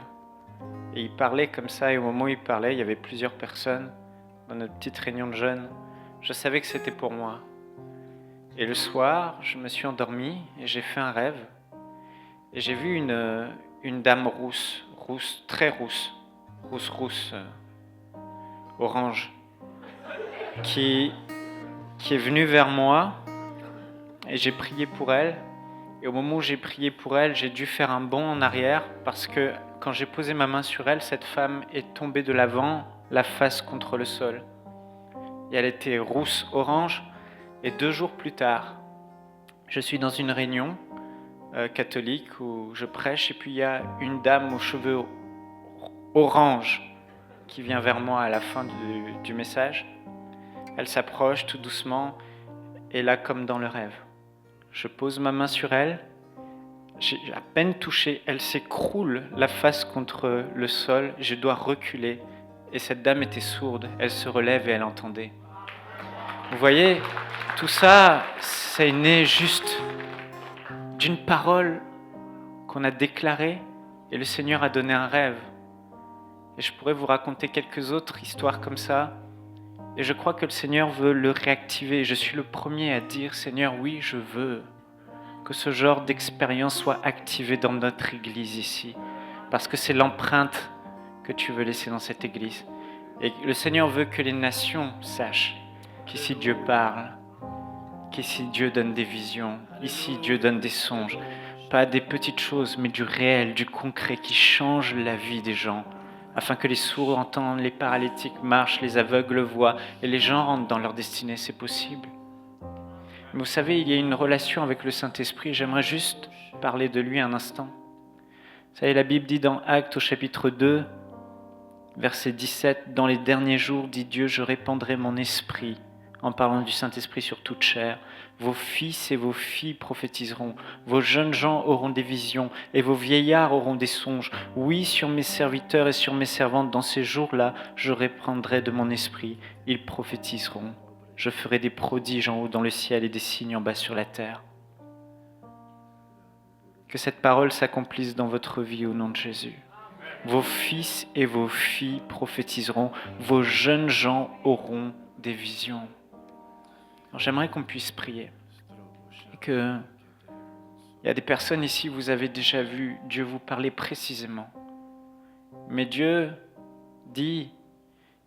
Et il parlait comme ça, et au moment où il parlait, il y avait plusieurs personnes dans notre petite réunion de jeunes. Je savais que c'était pour moi. Et le soir, je me suis endormi, et j'ai fait un rêve. Et j'ai vu une dame rousse, très rousse, orange, qui est venue vers moi, et j'ai prié pour elle. Et au moment où j'ai prié pour elle, j'ai dû faire un bond en arrière, parce que quand j'ai posé ma main sur elle, cette femme est tombée de l'avant, la face contre le sol. Et elle était rousse-orange, et 2 jours plus tard, je suis dans une réunion catholique où je prêche, et puis il y a une dame aux cheveux orange qui vient vers moi à la fin du message. Elle s'approche tout doucement, et là, comme dans le rêve, je pose ma main sur elle, j'ai à peine touché, elle s'écroule la face contre le sol, je dois reculer, et cette dame était sourde, elle se relève et elle entendait. Vous voyez, tout ça, c'est né juste d'une parole qu'on a déclarée, et le Seigneur a donné un rêve. Et je pourrais vous raconter quelques autres histoires comme ça, et je crois que le Seigneur veut le réactiver. Je suis le premier à dire, Seigneur, oui, je veux que ce genre d'expérience soit activé dans notre Église ici, parce que c'est l'empreinte que tu veux laisser dans cette Église. Et le Seigneur veut que les nations sachent qu'ici Dieu parle, qu'ici Dieu donne des visions, ici Dieu donne des songes, pas des petites choses, mais du réel, du concret qui change la vie des gens, afin que les sourds entendent, les paralytiques marchent, les aveugles voient, et les gens rentrent dans leur destinée. C'est possible. Mais vous savez, il y a une relation avec le Saint-Esprit. J'aimerais juste parler de lui un instant. Vous savez, la Bible dit dans Actes au chapitre 2, verset 17, « Dans les derniers jours, dit Dieu, je répandrai mon esprit, en parlant du Saint-Esprit sur toute chair. Vos fils et vos filles prophétiseront, vos jeunes gens auront des visions, et vos vieillards auront des songes. Oui, sur mes serviteurs et sur mes servantes, dans ces jours-là, je répandrai de mon esprit. Ils prophétiseront. Je ferai des prodiges en haut dans le ciel et des signes en bas sur la terre. » Que cette parole s'accomplisse dans votre vie au nom de Jésus. Vos fils et vos filles prophétiseront, vos jeunes gens auront des visions. Alors, j'aimerais qu'on puisse prier. Et que il y a des personnes ici, vous avez déjà vu Dieu vous parler précisément. Mais Dieu dit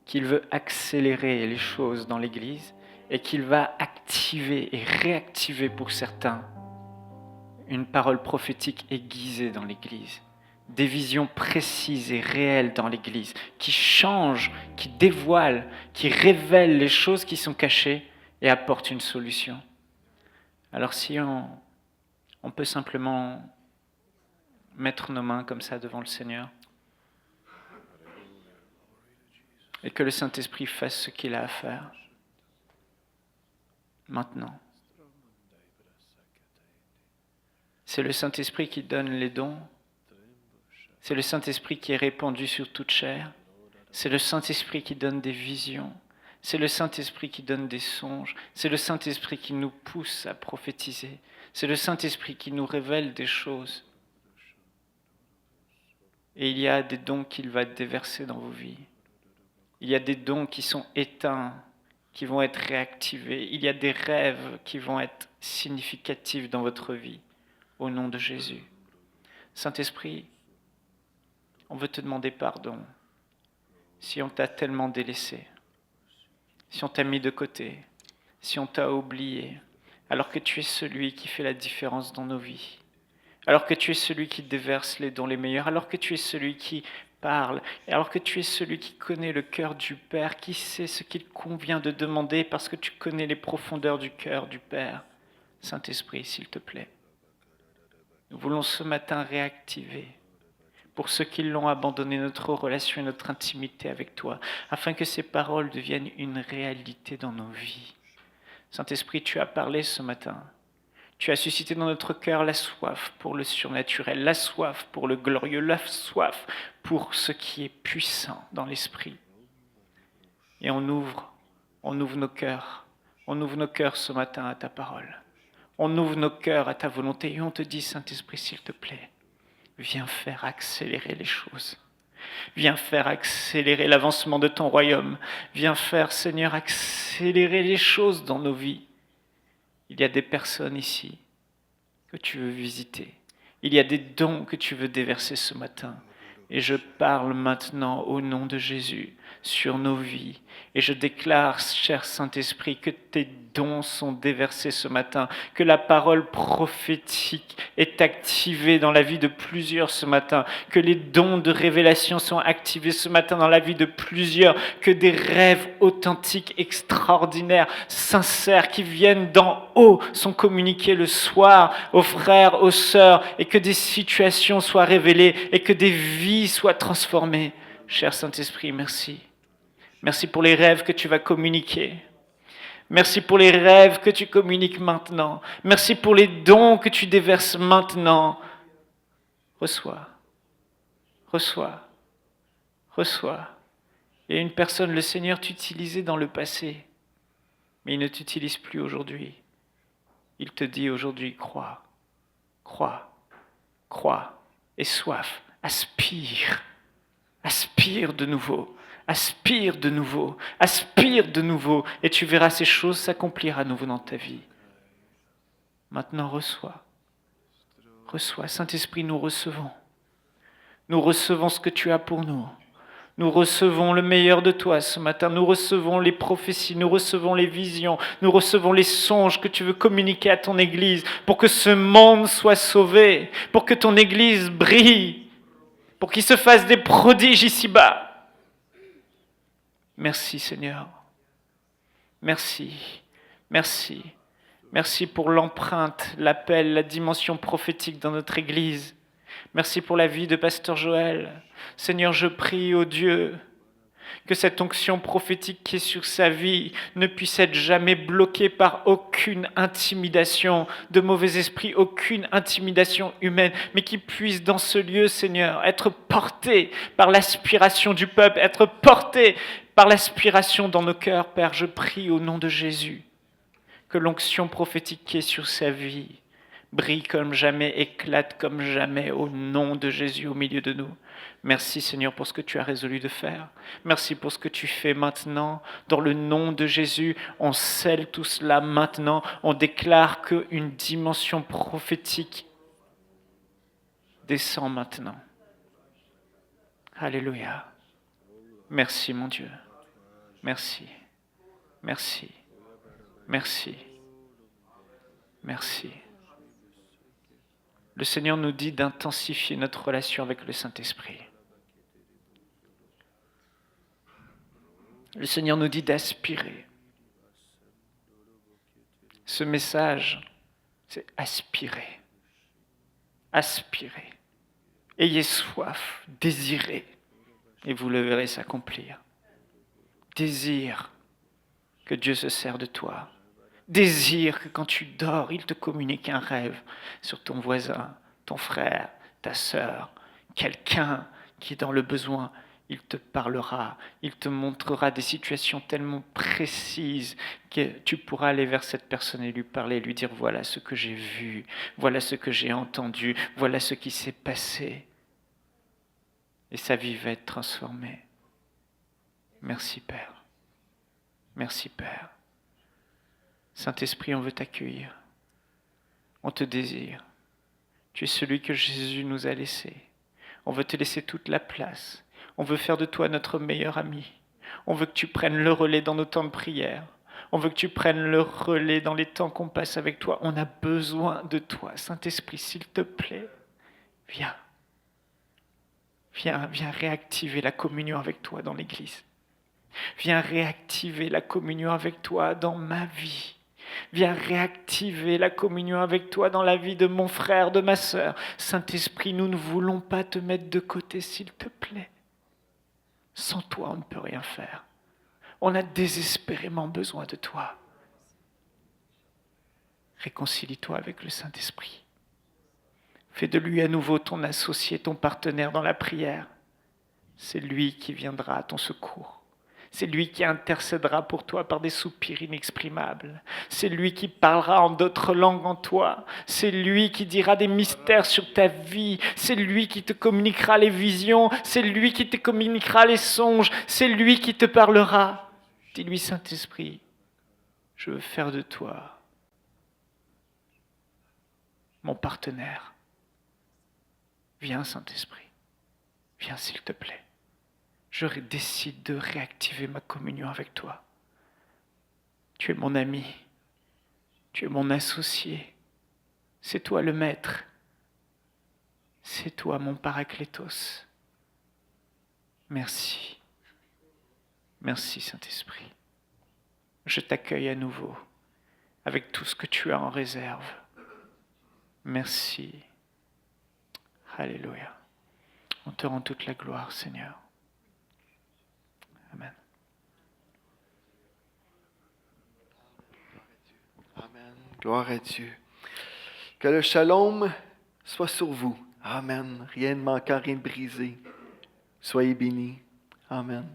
qu'il veut accélérer les choses dans l'Église et qu'il va activer et réactiver pour certains une parole prophétique aiguisée dans l'Église. Des visions précises et réelles dans l'Église, qui changent, qui dévoilent, qui révèlent les choses qui sont cachées et apportent une solution. Alors si on peut simplement mettre nos mains comme ça devant le Seigneur et que le Saint-Esprit fasse ce qu'il a à faire maintenant. C'est le Saint-Esprit qui donne les dons. C'est le Saint-Esprit qui est répandu sur toute chair. C'est le Saint-Esprit qui donne des visions. C'est le Saint-Esprit qui donne des songes. C'est le Saint-Esprit qui nous pousse à prophétiser. C'est le Saint-Esprit qui nous révèle des choses. Et il y a des dons qu'il va déverser dans vos vies. Il y a des dons qui sont éteints, qui vont être réactivés. Il y a des rêves qui vont être significatifs dans votre vie, au nom de Jésus. Saint-Esprit, on veut te demander pardon si on t'a tellement délaissé, si on t'a mis de côté, si on t'a oublié, alors que tu es celui qui fait la différence dans nos vies, alors que tu es celui qui déverse les dons les meilleurs, alors que tu es celui qui parle, et alors que tu es celui qui connaît le cœur du Père, qui sait ce qu'il convient de demander parce que tu connais les profondeurs du cœur du Père. Saint-Esprit, s'il te plaît, nous voulons ce matin réactiver pour ceux qui l'ont abandonné notre relation et notre intimité avec toi, afin que ces paroles deviennent une réalité dans nos vies. Saint-Esprit, tu as parlé ce matin. Tu as suscité dans notre cœur la soif pour le surnaturel, la soif pour le glorieux, la soif pour ce qui est puissant dans l'esprit. Et on ouvre nos cœurs. On ouvre nos cœurs ce matin à ta parole. On ouvre nos cœurs à ta volonté et on te dit, Saint-Esprit, s'il te plaît, viens faire accélérer les choses. Viens faire accélérer l'avancement de ton royaume. Viens faire, Seigneur, accélérer les choses dans nos vies. Il y a des personnes ici que tu veux visiter. Il y a des dons que tu veux déverser ce matin. Et je parle maintenant au nom de Jésus sur nos vies. Et je déclare, cher Saint-Esprit, que tes dons sont déversés ce matin, que la parole prophétique est activée dans la vie de plusieurs ce matin, que les dons de révélation sont activés ce matin dans la vie de plusieurs, que des rêves authentiques, extraordinaires, sincères, qui viennent d'en haut, sont communiqués le soir aux frères, aux sœurs, et que des situations soient révélées et que des vies soient transformées. Cher Saint-Esprit, merci. Merci pour les rêves que tu vas communiquer. Merci pour les rêves que tu communiques maintenant. Merci pour les dons que tu déverses maintenant. Reçois. Reçois. Reçois. Il y a une personne, le Seigneur t'utilisait dans le passé, mais il ne t'utilise plus aujourd'hui. Il te dit aujourd'hui, crois, crois, crois, et soif, aspire, aspire de nouveau. Aspire de nouveau, aspire de nouveau, et tu verras ces choses s'accomplir à nouveau dans ta vie. Maintenant, reçois. Reçois. Saint-Esprit, nous recevons. Nous recevons ce que tu as pour nous. Nous recevons le meilleur de toi ce matin. Nous recevons les prophéties, nous recevons les visions, nous recevons les songes que tu veux communiquer à ton Église pour que ce monde soit sauvé, pour que ton Église brille, pour qu'il se fasse des prodiges ici-bas. Merci Seigneur. Merci. Merci. Merci pour l'empreinte, l'appel, la dimension prophétique dans notre Église. Merci pour la vie de Pasteur Joël. Seigneur, je prie, ô Dieu, que cette onction prophétique qui est sur sa vie ne puisse être jamais bloquée par aucune intimidation de mauvais esprit, aucune intimidation humaine, mais qui puisse dans ce lieu, Seigneur, être portée par l'aspiration du peuple, être portée par l'aspiration dans nos cœurs. Père, je prie au nom de Jésus que l'onction prophétique qui est sur sa vie brille comme jamais, éclate comme jamais au nom de Jésus au milieu de nous. Merci Seigneur pour ce que tu as résolu de faire. Merci pour ce que tu fais maintenant. Dans le nom de Jésus, on scelle tout cela maintenant. On déclare qu'une dimension prophétique descend maintenant. Alléluia. Merci mon Dieu. Merci. Merci. Merci. Merci. Le Seigneur nous dit d'intensifier notre relation avec le Saint-Esprit. Le Seigneur nous dit d'aspirer. Ce message, c'est aspirer. Aspirer. Ayez soif, désirez, et vous le verrez s'accomplir. Désire que Dieu se sert de toi. Désire que quand tu dors, il te communique un rêve sur ton voisin, ton frère, ta sœur, quelqu'un qui est dans le besoin. Il te parlera, il te montrera des situations tellement précises que tu pourras aller vers cette personne et lui parler, lui dire voilà ce que j'ai vu, voilà ce que j'ai entendu, voilà ce qui s'est passé. Et sa vie va être transformée. Merci Père. Merci Père. Saint-Esprit, on veut t'accueillir. On te désire. Tu es celui que Jésus nous a laissé. On veut te laisser toute la place. On veut faire de toi notre meilleur ami. On veut que tu prennes le relais dans nos temps de prière. On veut que tu prennes le relais dans les temps qu'on passe avec toi. On a besoin de toi. Saint-Esprit, s'il te plaît, viens. Viens réactiver la communion avec toi dans l'Église. Viens réactiver la communion avec toi dans ma vie. Viens réactiver la communion avec toi dans la vie de mon frère, de ma sœur. Saint-Esprit, nous ne voulons pas te mettre de côté, s'il te plaît. Sans toi, on ne peut rien faire. On a désespérément besoin de toi. Réconcilie-toi avec le Saint-Esprit. Fais de lui à nouveau ton associé, ton partenaire dans la prière. C'est lui qui viendra à ton secours. C'est lui qui intercédera pour toi par des soupirs inexprimables. C'est lui qui parlera en d'autres langues en toi. C'est lui qui dira des mystères sur ta vie. C'est lui qui te communiquera les visions. C'est lui qui te communiquera les songes. C'est lui qui te parlera. Dis-lui, Saint-Esprit, je veux faire de toi mon partenaire. Viens, Saint-Esprit. Viens, s'il te plaît. Je décide de réactiver ma communion avec toi. Tu es mon ami. Tu es mon associé. C'est toi le maître. C'est toi mon paraclétos. Merci. Merci, Saint-Esprit. Je t'accueille à nouveau avec tout ce que tu as en réserve. Merci. Alléluia. On te rend toute la gloire, Seigneur. Amen. Amen. Gloire à Dieu. Que le shalom soit sur vous. Amen. Rien de manquant, rien de brisé. Soyez bénis. Amen.